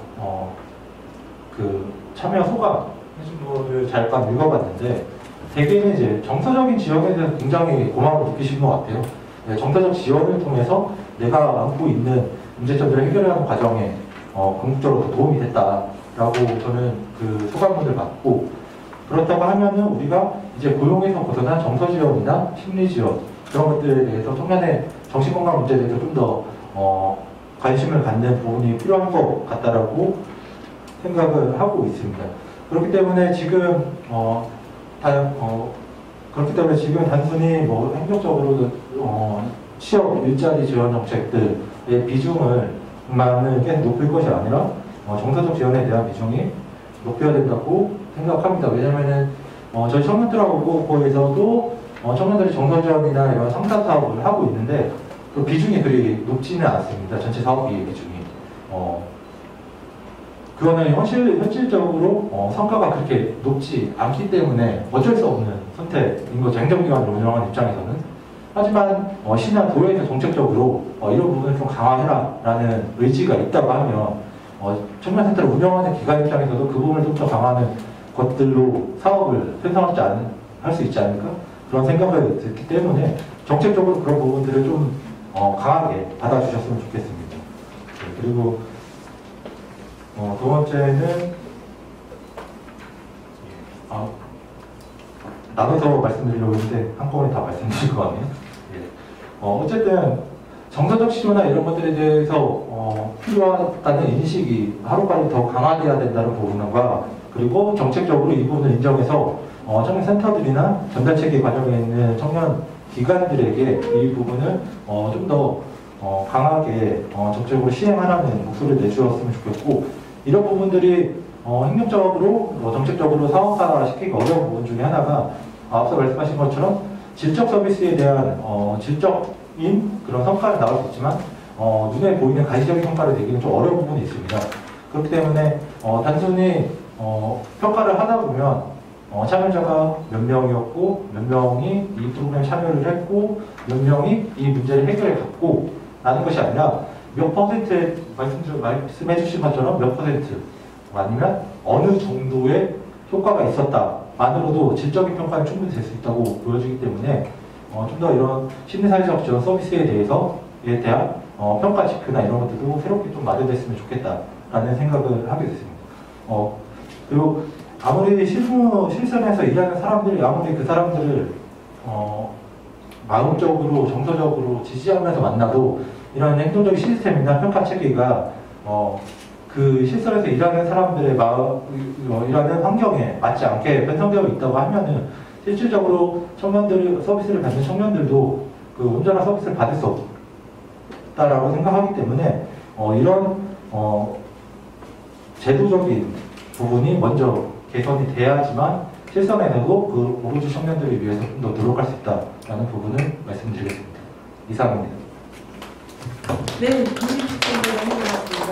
그 참여 소감 해준 거를 잠깐 읽어봤는데 대개는 이제 정서적인 지원에 대해서 굉장히 고마움을 느끼시는 것 같아요. 정서적 지원을 통해서 내가 안고 있는 문제점들을 해결하는 과정에 궁극적으로 더 도움이 됐다라고 저는 그 소감문을 받고 그렇다고 하면은 우리가 이제 고용에서 벗어난 정서 지원이나 심리 지원 그런 것들에 대해서 청년의 정신건강 문제에 대해서 좀 더 관심을 갖는 부분이 필요한 것 같다라고 생각을 하고 있습니다. 그렇기 때문에 지금 단순히 뭐 행정적으로 취업, 일자리 지원 정책들의 비중을만을 계속 높일 것이 아니라 정서적 지원에 대한 비중이 높여야 된다고 생각합니다. 왜냐면은 저희 청년들하고에서도 청년들이 정서 지원이나 이런 상사 사업을 하고 있는데 그 비중이 그리 높지는 않습니다. 전체 사업비의 비중이. 그거는 현실적으로 성과가 그렇게 높지 않기 때문에 어쩔 수 없는 선택인 거죠. 행정기관을 운영하는 입장에서는. 하지만 시나 도에서 정책적으로 이런 부분을 좀 강화해라라는 의지가 있다고 하면 청년센터를 운영하는 기관 입장에서도 그 부분을 좀 더 강화하는 것들로 사업을 편성할 수 있지 않을까? 그런 생각을 듣기 때문에 정책적으로 그런 부분들을 좀 강하게 받아주셨으면 좋겠습니다. 네, 그리고 두 번째는 나눠서 말씀드리려고 했는데 한꺼번에 다 말씀드릴 것 같네요. 어쨌든 정서적 치료나 이런 것들에 대해서 필요하다는 인식이 하루빨리 더 강화돼야 된다는 부분과 그리고 정책적으로 이 부분을 인정해서 청년센터들이나 전달체계 과정에 있는 청년 기관들에게 이 부분을 좀 더 강하게 정책적으로 시행하라는 목소리를 내주었으면 좋겠고 이런 부분들이 행정적으로 정책적으로 사업화시키기 어려운 부분 중에 하나가 앞서 말씀하신 것처럼 질적 서비스에 대한 질적인 그런 성과를 나올 수 있지만 눈에 보이는 가시적인 성과를 내기는 좀 어려운 부분이 있습니다. 그렇기 때문에 단순히 평가를 하다 보면 참여자가 몇 명이었고 몇 명이 이 프로그램에 참여를 했고 몇 명이 이 문제를 해결해 갔고 라는 것이 아니라 몇 퍼센트의 말씀해 주신 것처럼 몇 퍼센트 아니면 어느 정도의 효과가 있었다만으로도 질적인 평가는 충분히 될 수 있다고 보여지기 때문에 좀 더 이런 심리사회적 지원 서비스에 대한 평가 지표나 이런 것들도 새롭게 좀 마련됐으면 좋겠다라는 생각을 하게 됐습니다. 그리고 아무리 실선에서 일하는 사람들이 아무리 그 사람들을 마음적으로 정서적으로 지지하면서 만나도 이런 행정적인 시스템이나 평가 체계가 그 실선에서 일하는 사람들의 일하는 환경에 맞지 않게 편성되어 있다고 하면은 실질적으로 서비스를 받는 청년들도 그 온전한 서비스를 받을 수 없다라고 생각하기 때문에 이런 제도적인 부분이 먼저 개선이 돼야지만 실선에서도 그 오로지 청년들을 위해서 좀 더 노력할 수 있다라는 부분을 말씀드리겠습니다. 이상입니다. 네, 국립시청에 넘어갔습니다.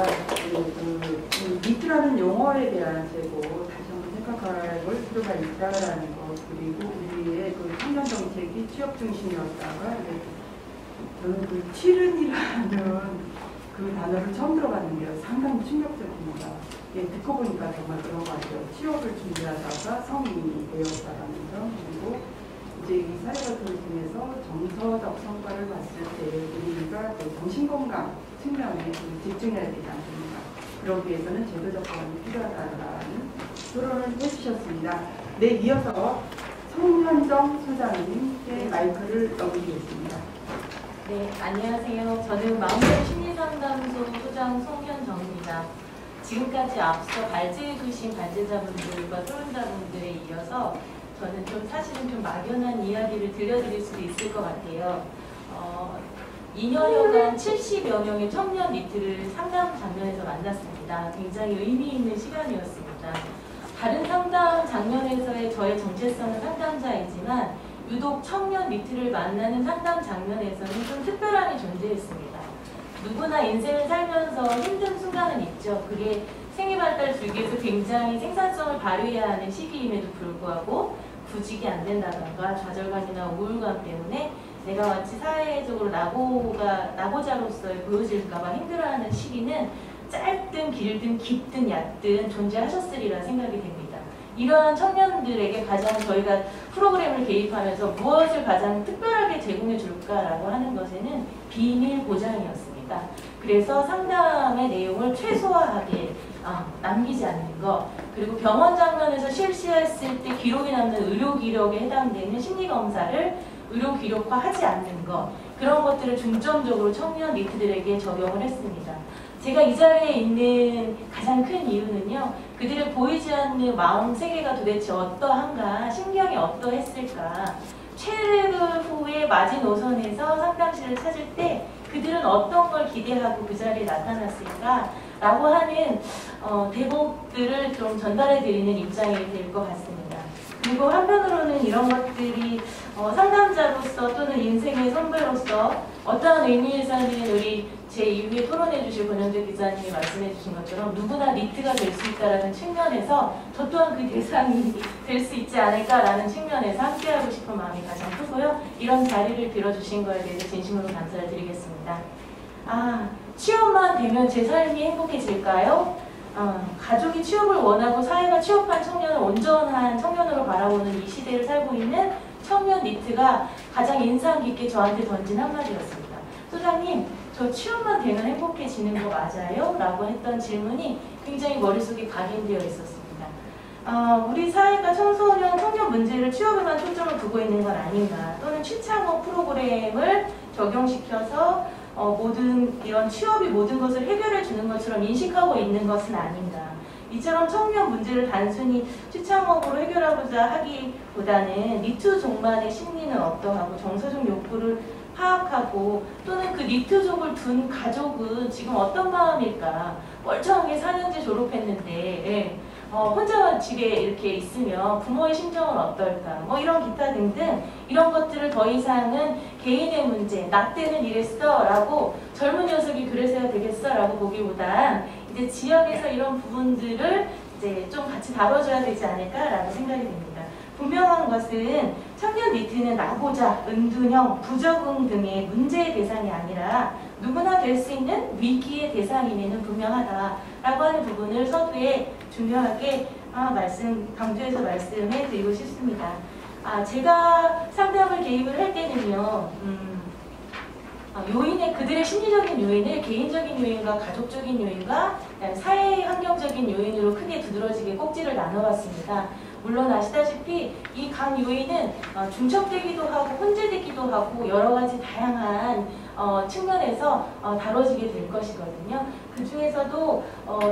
니트라는 용어에 대한 제고 다시 한번 생각할 필요가 있다라는 것 그리고 우리의 그 청년 정책이 취업 중심이었다가 저는 그 취른이라는 그 단어를 처음 들어봤는데 상당히 충격적입니다. 듣고 보니까 정말 그런 것 같아요. 취업을 준비하다가 성인이 되었다라는 점 그리고 이제 이 사회활동을 통해서 정서적 성과를 봤을 때 우리가 정신건강 측면에 집중해야 되지 않습니까? 그러기 위해서는 제도적 보완이 필요하다라는 토론을 해주셨습니다. 네, 이어서 송현정 소장님께 마이크를 넘기겠습니다. 네, 안녕하세요. 저는 마음별 심리상담소 소장 송현정입니다. 지금까지 앞서 발제해주신 발제자분들과 토론자분들에 이어서 저는 사실은 좀 막연한 이야기를 들려드릴 수도 있을 것 같아요. 2년여간 70여 명의 청년 니트를 상담 장면에서 만났습니다. 굉장히 의미 있는 시간이었습니다. 다른 상담 장면에서의 저의 정체성은 상담자이지만 유독 청년 니트를 만나는 상담 장면에서는 좀 특별함이 존재했습니다. 누구나 인생을 살면서 힘든 순간은 있죠. 그게 생애발달 주기에서 굉장히 생산성을 발휘해야 하는 시기임에도 불구하고 구직이 안 된다던가 좌절감이나 우울감 때문에 내가 마치 사회적으로 낙오자로서의 보여질까봐 힘들어하는 시기는 짧든 길든 깊든 얕든 존재하셨으리라 생각이 됩니다. 이러한 청년들에게 가장 저희가 프로그램을 개입하면서 무엇을 가장 특별하게 제공해 줄까라고 하는 것에는 비밀 보장이었습니다. 그래서 상담의 내용을 최소화하게 남기지 않는 것, 그리고 병원 장면에서 실시했을 때 기록이 남는 의료기록에 해당되는 심리검사를 의료기록화하지 않는 것, 그런 것들을 중점적으로 청년 니트들에게 적용을 했습니다. 제가 이 자리에 있는 가장 큰 이유는요, 그들의 보이지 않는 마음 세계가 도대체 어떠한가, 심경이 어떠했을까, 최후 후에 마지노선에서 상담실에 상담자를 찾을 때 그들은 어떤 걸 기대하고 그 자리에 나타났을까? 라고 하는 대목들을 좀 전달해 드리는 입장이 될 것 같습니다. 그리고 한편으로는 이런 것들이 상담자로서 또는 인생의 선배로서 어떠한 의미에서는 우리 제2회 토론해 주실 권영재 기자님이 말씀해 주신 것처럼 누구나 니트가 될 수 있다는 측면에서 저 또한 그 대상이 될 수 있지 않을까라는 측면에서 함께하고 싶은 마음이 가장 크고요. 이런 자리를 빌어주신 거에 대해서 진심으로 감사를 드리겠습니다. 취업만 되면 제 삶이 행복해질까요? 가족이 취업을 원하고 사회가 취업한 청년을 온전한 청년으로 바라보는 이 시대를 살고 있는 청년 니트가 가장 인상 깊게 저한테 던진 한마디였습니다. 소장님, 저 취업만 되면 행복해지는 거 맞아요? 라고 했던 질문이 굉장히 머릿속에 각인되어 있었습니다. 우리 사회가 청소년, 청년 문제를 취업에만 초점을 두고 있는 건 아닌가, 또는 취창업 프로그램을 적용시켜서 모든 이런 취업이 모든 것을 해결해 주는 것처럼 인식하고 있는 것은 아닌가. 이처럼 청년 문제를 단순히 취창업으로 해결하고자 하기보다는 니트족만의 심리는 어떠하고 정서적 욕구를 파악하고 또는 그 니트족을 둔 가족은 지금 어떤 마음일까. 멀쩡하게 4년제 졸업했는데 혼자 집에 이렇게 있으면 부모의 심정은 어떨까, 뭐 이런 기타 등등 이런 것들을 더 이상은 개인의 문제, 나 때는 이랬어 라고 젊은 녀석이 그래서 해야 되겠어 라고 보기보단 이제 지역에서 이런 부분들을 이제 좀 같이 다뤄줘야 되지 않을까라고 생각이 됩니다. 분명한 것은 청년 니트는 나고자, 은둔형, 부적응 등의 문제의 대상이 아니라 누구나 될 수 있는 위기의 대상임에는 분명하다라고 하는 부분을 서두에 중요하게 강조해서 말씀해 드리고 싶습니다. 제가 상담을 개입을 할 때는요, 요인의 그들의 심리적인 요인을 개인적인 요인과 가족적인 요인과 사회 환경적인 요인으로 크게 두드러지게 꼭지를 나눠봤습니다. 물론 아시다시피 이 각 요인은 중첩되기도 하고 혼재되기도 하고 여러 가지 다양한 측면에서 다뤄지게 될 것이거든요. 그 중에서도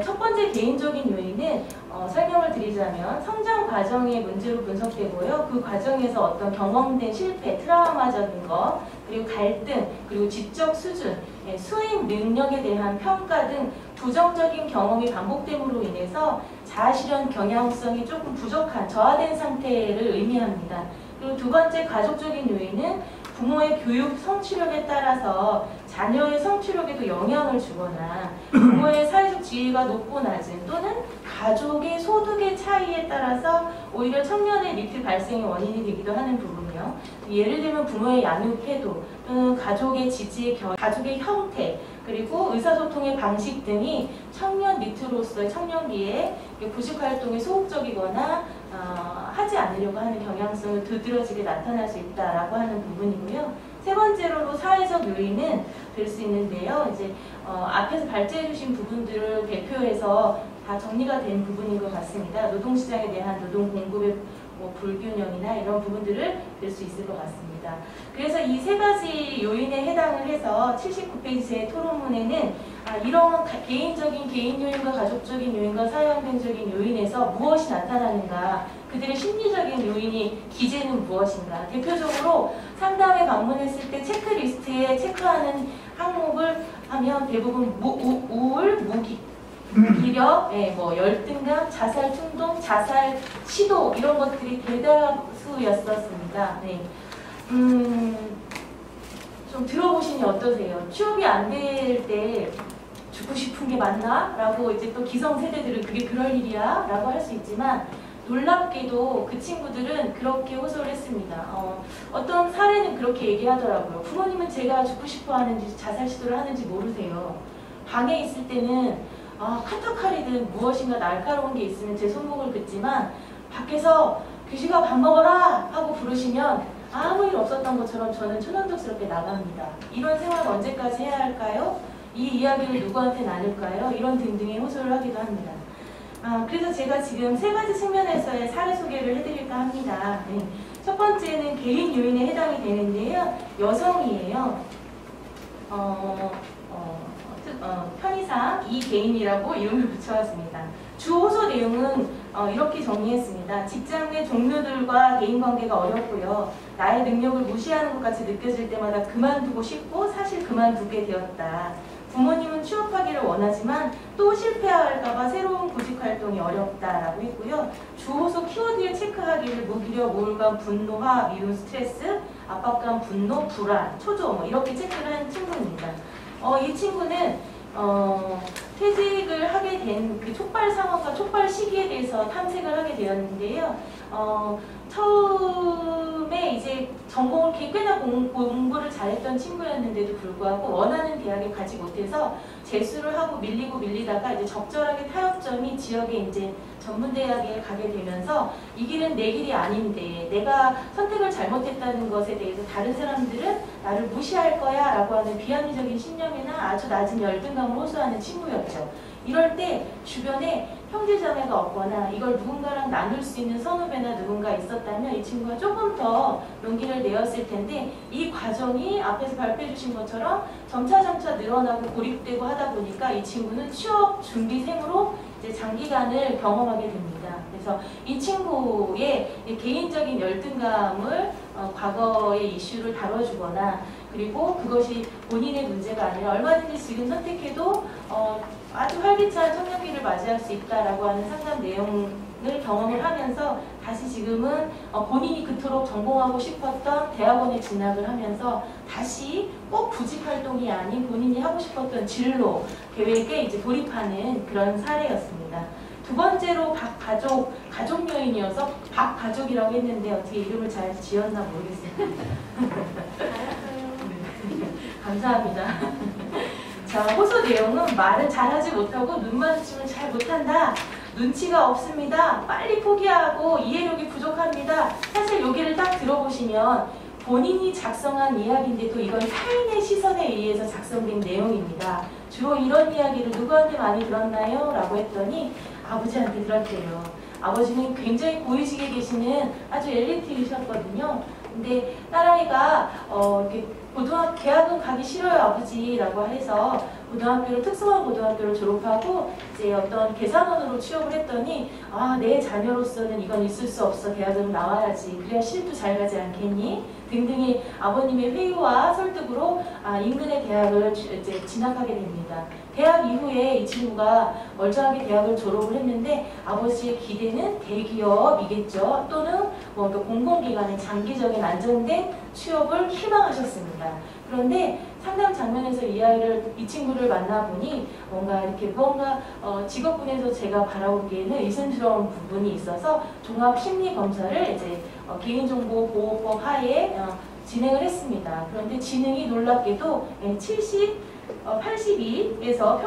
첫 번째 개인적인 요인은 설명을 드리자면 성장 과정의 문제로 분석되고요. 그 과정에서 어떤 경험된 실패, 트라우마적인 것, 그리고 갈등, 그리고 지적 수준, 수행 능력에 대한 평가 등 부정적인 경험이 반복됨으로 인해서 자아실현 경향성이 조금 부족한 저하된 상태를 의미합니다. 그리고 두 번째 가족적인 요인은 부모의 교육 성취력에 따라서 자녀의 성취력에도 영향을 주거나 부모의 사회적 지위가 높고 낮은 또는 가족의 소득의 차이에 따라서 오히려 청년의 니트 발생의 원인이 되기도 하는 부분이요. 예를 들면 부모의 양육 태도 또는 가족의 지지의 가족의 형태 그리고 의사소통의 방식 등이 청년 니트로서의 청년기에 구직활동에 소극적이거나 하지 않으려고 하는 경향성을 두드러지게 나타날 수 있다라고 하는 부분이고요. 세 번째로 사회적 요인은 될 수 있는데요. 이제 앞에서 발제해 주신 부분들을 대표해서 다 정리가 된 부분인 것 같습니다. 노동시장에 대한 노동 공급의 불균형이나 이런 부분들을 될 수 있을 것 같습니다. 그래서 이 세 가지 요인에 해당을 해서 79페이지 제 토론문에는 이런 개인적인 개인 요인과 가족적인 요인과 사회환경적인 요인에서 무엇이 나타나는가, 그들의 심리적인 요인이 기재는 무엇인가, 대표적으로 상담에 방문했을 때 체크리스트에 체크하는 항목을 하면 대부분 우울, 무기력, 열등감, 자살 충동, 자살 시도 이런 것들이 대다수였었습니다. 좀 들어보시니 어떠세요? 취업이 안 될 때 죽고 싶은 게 맞나? 라고 이제 또 기성세대들은 그게 그럴 일이야? 라고 할 수 있지만 놀랍게도 그 친구들은 그렇게 호소를 했습니다. 어떤 사례는 그렇게 얘기하더라고요. 부모님은 제가 죽고 싶어 하는지 자살 시도를 하는지 모르세요. 방에 있을 때는 카타칼이든 무엇인가 날카로운 게 있으면 제 손목을 긋지만 밖에서 규식아 밥 먹어라 하고 부르시면 아무 일 없었던 것처럼 저는 천연덕스럽게 나갑니다. 이런 생활 언제까지 해야 할까요? 이 이야기를 누구한테 나눌까요? 이런 등등의 호소를 하기도 합니다. 그래서 제가 지금 세 가지 측면에서의 사례 소개를 해드릴까 합니다. 첫 번째는 개인 요인에 해당이 되는데요. 여성이에요. 편의상 이 개인이라고 이름을 붙여왔습니다. 주 호소 내용은 이렇게 정리했습니다. 직장 내 동료들과 대인관계가 어렵고요. 나의 능력을 무시하는 것 같이 느껴질 때마다 그만두고 싶고 사실 그만두게 되었다. 부모님은 취업하기를 원하지만 또 실패할까봐 새로운 구직활동이 어렵다라고 했고요. 주호소 키워드에 체크하기를 무기력, 우울감, 분노, 화합, 미움, 스트레스, 압박감, 분노, 불안, 초조 뭐 이렇게 체크를 한 친구입니다. 이 친구는 퇴직을 하게 된 그 촉발 상황과 촉발 시기에 대해서 탐색을 하게 되었는데요. 처음에 이제 전공을 꽤나 공부를 잘했던 친구였는데도 불구하고 원하는 대학에 가지 못해서 재수를 하고 밀리다가 이제 적절하게 타협점이 지역에 이제 전문대학에 가게 되면서 이 길은 내 길이 아닌데 내가 선택을 잘못했다는 것에 대해서 다른 사람들은 나를 무시할 거야 라고 하는 비합리적인 신념이나 아주 낮은 열등감을 호소하는 친구였죠. 이럴 때 주변에 형제자매가 없거나 이걸 누군가랑 나눌 수 있는 선후배나 누군가 있었다면 이 친구가 조금 더 용기를 내었을 텐데 이 과정이 앞에서 발표해 주신 것처럼 점차 늘어나고 고립되고 하다 보니까 이 친구는 취업 준비생으로 이제 장기간을 경험하게 됩니다. 그래서 이 친구의 개인적인 열등감을 과거의 이슈를 다뤄주거나 그리고 그것이 본인의 문제가 아니라 얼마든지 지금 선택해도 아주 활기찬 청년기를 맞이할 수 있다라고 하는 상담 내용을 경험을 하면서 다시 지금은 본인이 그토록 전공하고 싶었던 대학원에 진학을 하면서 다시 꼭 구직 활동이 아닌 본인이 하고 싶었던 진로 계획에 이제 돌입하는 그런 사례였습니다. 두 번째로 가족 요인이어서 박가족이라고 했는데 어떻게 이름을 잘 지었나 모르겠습니다. 감사합니다. 자, 호소 내용은 말을 잘하지 못하고 눈 마주침을 잘 못한다. 눈치가 없습니다. 빨리 포기하고 이해력이 부족합니다. 사실 여기를 딱 들어보시면 본인이 작성한 이야기인데도 이건 타인의 시선에 의해서 작성된 내용입니다. 주로 이런 이야기를 누구한테 많이 들었나요? 라고 했더니 아버지한테 들었대요. 아버지는 굉장히 고위직에 계시는 아주 엘리트이셨거든요. 근데 딸아이가 이렇게 대학은 가기 싫어요 아버지라고 해서 고등학교를 특성화 고등학교를 졸업하고 이제 어떤 계산원으로 취업을 했더니 내 자녀로서는 이건 있을 수 없어 대학은 나와야지 그래야 실도 잘 가지 않겠니 등등의 아버님의 회유와 설득으로 인근의 대학을 이제 진학하게 됩니다. 대학 이후에 이 친구가 멀쩡하게 대학을 졸업을 했는데 아버지의 기대는 대기업이겠죠. 또는 공공기관의 장기적인 안정된 취업을 희망하셨습니다. 그런데 상담 장면에서 이 친구를 만나보니 뭔가 직업군에서 제가 바라보기에는 의심스러운 부분이 있어서 종합심리검사를 이제 개인정보보호법 하에 진행을 했습니다. 그런데 지능이 놀랍게도 82에서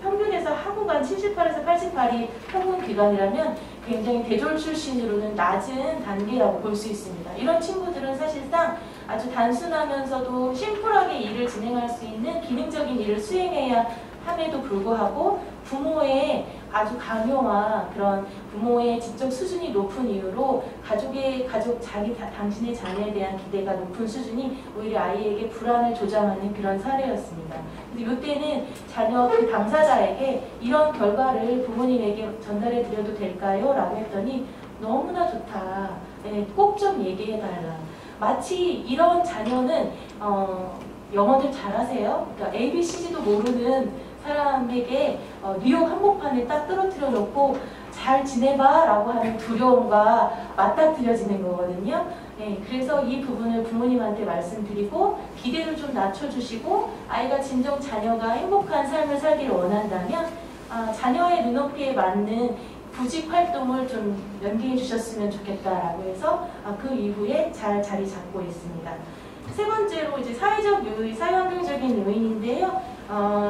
평균에서 하고간 78에서 88이 평균 기간이라면 굉장히 대졸 출신으로는 낮은 단계라고 볼 수 있습니다. 이런 친구들은 사실상 아주 단순하면서도 심플하게 일을 진행할 수 있는 기능적인 일을 수행해야 함에도 불구하고 부모의 아주 강요와 그런 부모의 지적 수준이 높은 이유로 당신의 자녀에 대한 기대가 높은 수준이 오히려 아이에게 불안을 조장하는 그런 사례였습니다. 근데 이때는 자녀 그 당사자에게 이런 결과를 부모님에게 전달해 드려도 될까요? 라고 했더니 너무나 좋다. 꼭 좀 얘기해 달라. 마치 이런 자녀는 영어들 잘하세요? 그러니까 ABC도 모르는 사람에게 뉴욕 한복판에 딱 떨어뜨려 놓고 잘 지내봐 라고 하는 두려움과 맞닥뜨려지는 거거든요. 그래서 이 부분을 부모님한테 말씀드리고 기대를 좀 낮춰주시고 아이가 진정 자녀가 행복한 삶을 살기를 원한다면 자녀의 눈높이에 맞는 구직 활동을 좀 연계해 주셨으면 좋겠다라고 해서 그 이후에 잘 자리 잡고 있습니다. 세 번째로 이제 사회적 요인, 사회환경적인 요인인데요.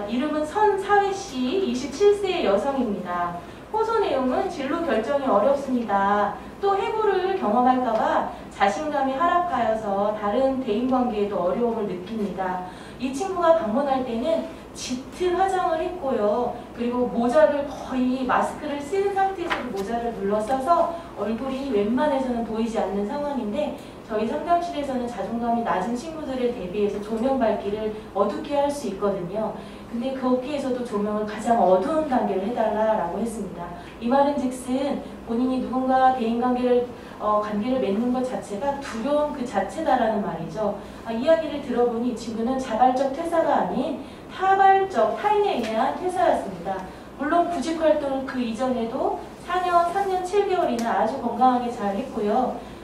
이름은 선사회씨 27세의 여성입니다. 호소 내용은 진로 결정이 어렵습니다. 또 해고를 경험할까봐 자신감이 하락하여서 다른 대인관계에도 어려움을 느낍니다. 이 친구가 방문할 때는 짙은 화장을 했고요. 그리고 모자를 거의 마스크를 쓴 상태에서도 모자를 눌러써서 얼굴이 웬만해서는 보이지 않는 상황인데 저희 상담실에서는 자존감이 낮은 친구들에 대비해서 조명 밝기를 어둡게 할 수 있거든요. 근데 거기에서도 조명을 가장 어두운 단계를 해달라고 했습니다. 이 말은 즉슨 본인이 누군가 대인관계를 관계를 맺는 것 자체가 두려운 그 자체다라는 말이죠. 이야기를 들어보니 이 친구는 자발적 퇴사가 아닌 타발적 타인에 의한 퇴사였습니다. 물론 구직 활동을 그 이전에도 3년 7개월이나 아주 건강하게 잘 했고요.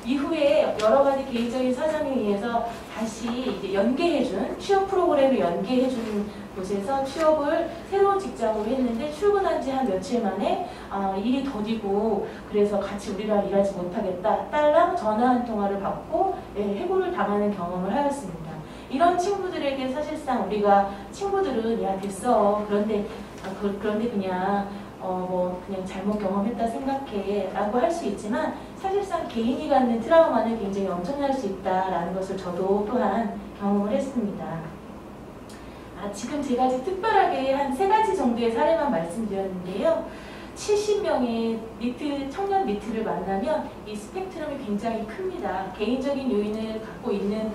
이후에 여러 가지 개인적인 사정에 의해서 다시 이제 연계해준 취업 프로그램을 연계해준 곳에서 취업을 새로운 직장으로 했는데 출근한 지 한 며칠 만에 일이 더디고 그래서 같이 우리랑 일하지 못하겠다. 딸랑 전화 한 통화를 받고 해고를 당하는 경험을 하였습니다. 이런 친구들에게 사실상 우리가 친구들은 야 됐어 그런데 그냥 그냥 잘못 경험했다 생각해 라고 할 수 있지만 사실상 개인이 갖는 트라우마는 굉장히 엄청날 수 있다라는 것을 저도 또한 경험을 했습니다. 지금 제가 특별하게 한 3가지 정도의 사례만 말씀드렸는데요. 70명의 청년 니트를 만나면 이 스펙트럼이 굉장히 큽니다. 개인적인 요인을 갖고 있는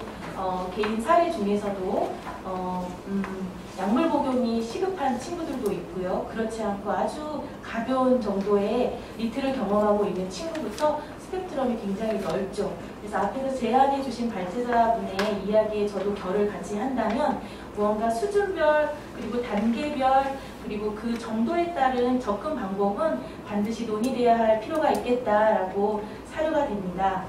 개인 사례 중에서도 약물 복용이 시급한 친구들도 있고요. 그렇지 않고 아주 가벼운 정도의 니트를 경험하고 있는 친구부터 스펙트럼이 굉장히 넓죠. 그래서 앞에서 제안해 주신 발제자분의 이야기에 저도 결을 같이 한다면 무언가 수준별 그리고 단계별 그리고 그 정도에 따른 접근 방법은 반드시 논의돼야 할 필요가 있겠다라고 사료가 됩니다.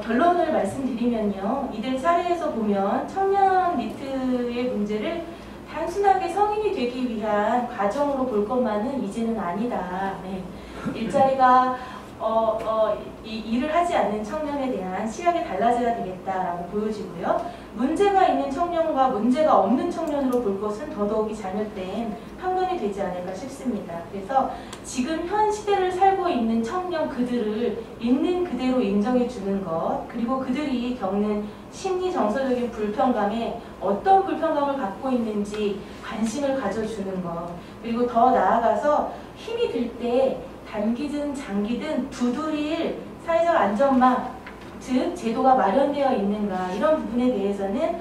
결론을 말씀드리면요. 이들 사례에서 보면 청년 니트의 문제를 단순하게 성인이 되기 위한 과정으로 볼 것만은 이제는 아니다. 네. 일자리가 이 일을 하지 않는 청년에 대한 시각이 달라져야 되겠다라고 보여지고요. 문제가 있는 청년과 문제가 없는 청년으로 볼 것은 더더욱이 잘못된 판단이 되지 않을까 싶습니다. 그래서 지금 현 시대를 살고 있는 청년 그들을 있는 그대로 인정해 주는 것, 그리고 그들이 겪는 심리 정서적인 불편감에 어떤 불편감을 갖고 있는지 관심을 가져주는 것, 그리고 더 나아가서 힘이 들 때 단기든 장기든 두드릴 사회적 안전망, 즉 제도가 마련되어 있는가, 이런 부분에 대해서는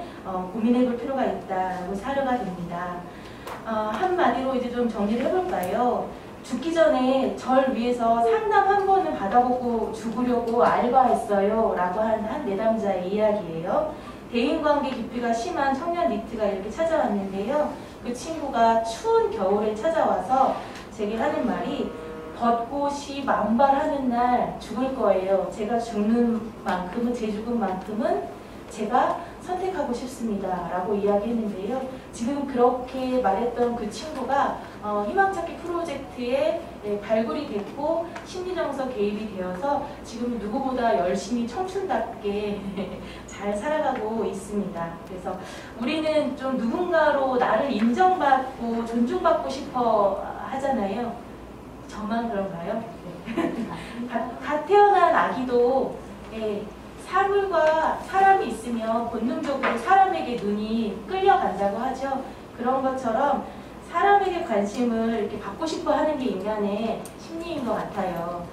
고민해 볼 필요가 있다고 사료가 됩니다. 한마디로 이제 좀 정리를 해볼까요? 죽기 전에 절 위해서 상담 한 번은 받아보고 죽으려고 알바했어요 라고 한 내담자의 이야기예요. 대인관계 깊이가 심한 청년 니트가 이렇게 찾아왔는데요. 그 친구가 추운 겨울에 찾아와서 제게 하는 말이 벚꽃이 만발하는 날 죽을 거예요. 제가 죽는 만큼은, 제 죽은 만큼은 제가 선택하고 싶습니다 라고 이야기했는데요. 지금 그렇게 말했던 그 친구가 희망찾기 프로젝트에 발굴이 됐고 심리정서 개입이 되어서 지금 누구보다 열심히 청춘답게 잘 살아가고 있습니다. 그래서 우리는 좀 누군가로 나를 인정받고 존중받고 싶어 하잖아요. 저만 그런가요? 갓 태어난 아기도 사물과 사람이 있으면 본능적으로 사람에게 눈이 끌려간다고 하죠. 그런 것처럼 사람에게 관심을 이렇게 받고 싶어 하는 게 인간의 심리인 것 같아요.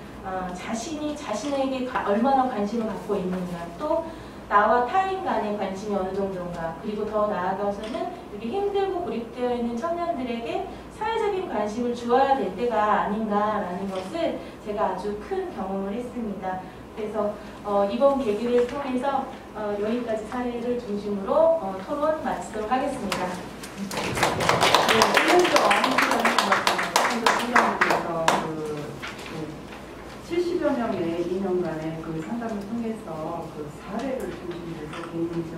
자신이 자신에게 얼마나 관심을 갖고 있는가, 또 나와 타인 간의 관심이 어느 정도인가, 그리고 더 나아가서는 이렇게 힘들고 고립되어 있는 청년들에게 사회적인 관심을 주어야 될 때가 아닌가라는 것을 제가 아주 큰 경험을 했습니다. 그래서 이번 계기를 통해서 여기까지 사례를 중심으로 토론 마치도록 하겠습니다. 네, 1년 동안 70여 명의 2년간의 그 상담을 통해서 그 사례를 중심으로 해서 개인적,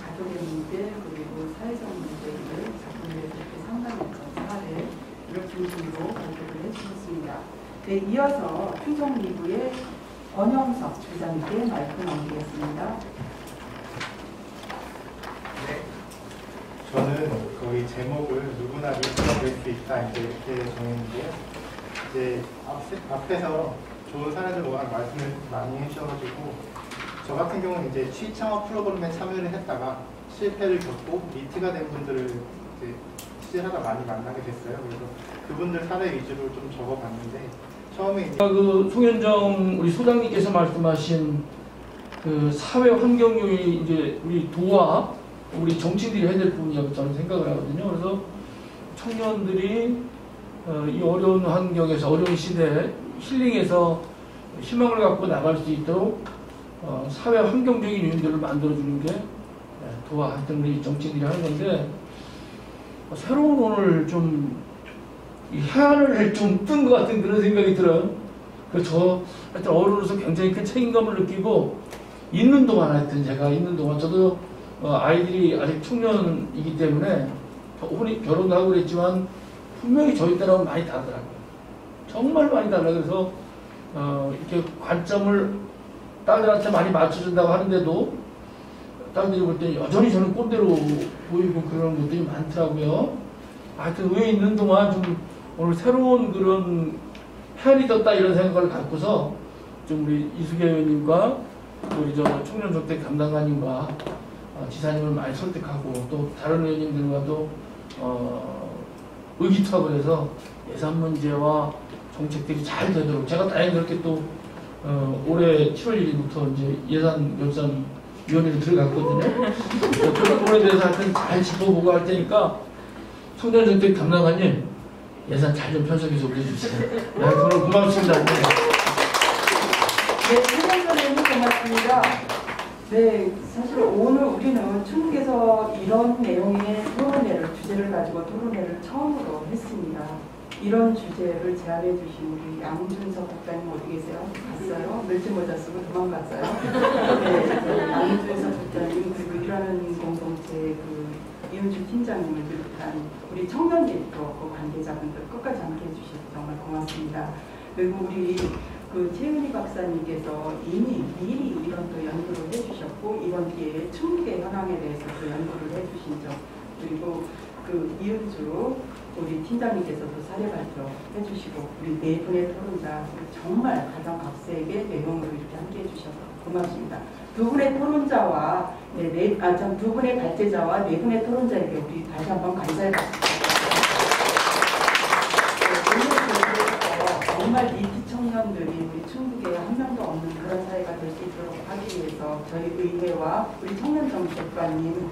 가족의 문제, 그리고 사회적 문제를 작품을 해서 이렇게 상담했던 사례를 중심으로 발표를 해주셨습니다. 네, 이어서 충청 리뷰의 권영석 주장님께 마이크 넘기겠습니다. 네, 저는 거의 제목을 누구나 밀어낼 수 있다 이렇게 정했는데요. 이제 앞에서 좋은 사례들 워낙 말씀을 많이 해주셔가지고 저 같은 경우는 이제 취창업 프로그램에 참여를 했다가 실패를 겪고 니트가 된 분들을 이제 취재하다 많이 만나게 됐어요. 그래서 그분들 사례 위주로 좀 적어봤는데 처음에 이제 그 송현정 우리 소장님께서 말씀하신 그 사회 환경 요인이 이제 우리 도와 우리 정치인들이 해야 될 부분이라고 저는 생각을 하거든요. 그래서 청년들이 이 어려운 환경에서 어려운 시대에 힐링해서 희망을 갖고 나갈 수 있도록 사회 환경적인 요인들을 만들어주는 게 도와 하여튼 우리 정치인들이 하는 건데 새로운 오늘 좀 이 해안을 좀 뜬 것 같은 그런 생각이 들어요. 그래서 저 하여튼 어른으로서 굉장히 큰 책임감을 느끼고 있는 동안 하여튼 제가 있는 동안 저도 아이들이 아직 청년이기 때문에 혼이 결혼도 하고 그랬지만 분명히 저희 때랑은 많이 다르더라고요. 정말 많이 달라요. 그래서 이렇게 관점을 딸들한테 많이 맞춰준다고 하는데도 딸들이 볼 때 여전히 저는 꼰대로 보이고 그런 것들이 많더라고요. 하여튼 의회 있는 동안 좀 오늘 새로운 그런 해안이 떴다 이런 생각을 갖고서 좀 우리 이수계 의원님과 우리 저 청년정책 담당관님과 지사님을 많이 설득하고 또 다른 의원님들과도 의기투합을 해서 예산 문제와 정책들이 잘 되도록 제가 다행스럽게 또 올해 7월 1일부터 이제 예산결산위원회로 들어갔거든요. 그런 부분에 대해서 하여튼 잘 짚어보고 할 테니까 청년정책 담당관님 예산 잘 좀 편성해서 올려주세요. 네, 오늘 고맙습니다. 네, 청년전에는 고맙습니다. 네, 사실 오늘 우리는 충북에서 이런 내용의 토론회를 주제를 가지고 토론회를 처음으로 했습니다. 이런 주제를 제안해 주신 우리 양준석 국장님 어디 계세요? 갔어요? 멸치 모자 쓰고 도망갔어요? 네, 양준석 국장님 그리고 일하는 공동체 그 이은주 팀장님을 비롯한 우리 청년 네트워크 관계자분들 끝까지 함께 해주셔서 정말 고맙습니다. 그리고 우리 그 최은희 박사님께서 이미 미리 이런 또 연구를 해주셨고 이번 기회에 충북의 현황에 대해서 또 연구를 해주신 점 그리고 그 이은주 우리 팀장님께서도 사례 발표해주시고 우리 네 분의 토론자 정말 가장 각색의 내용으로 이렇게 함께 해주셔서 고맙습니다. 두 분의 토론자와 두 분의 발제자와 네 분의 토론자에게 우리 다시 한번 감사의 박수. 정말 니트 청년들이 우리 충북에 한 명도 없는 그런 사회가 될 수 있도록 하기 위해서 저희 의회와 우리 청년정책관님,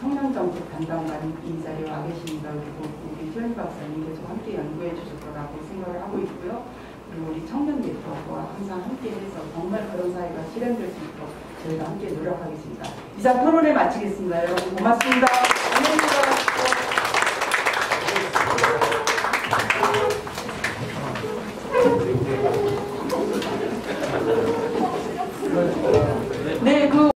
청년정책 담당관님 이 자리에 와 계십니다. 그리고 우리 최은희 박사님께서 함께 연구해 주실 거라고 생각을 하고 있고요. 그리고 우리 청년 네트워크와 항상 함께 해서 정말 그런 사회가 실현될 수 있도록 저희가 함께 노력하겠습니다. 이상 토론회 마치겠습니다. 여러분 고맙습니다. 안녕히 계세요.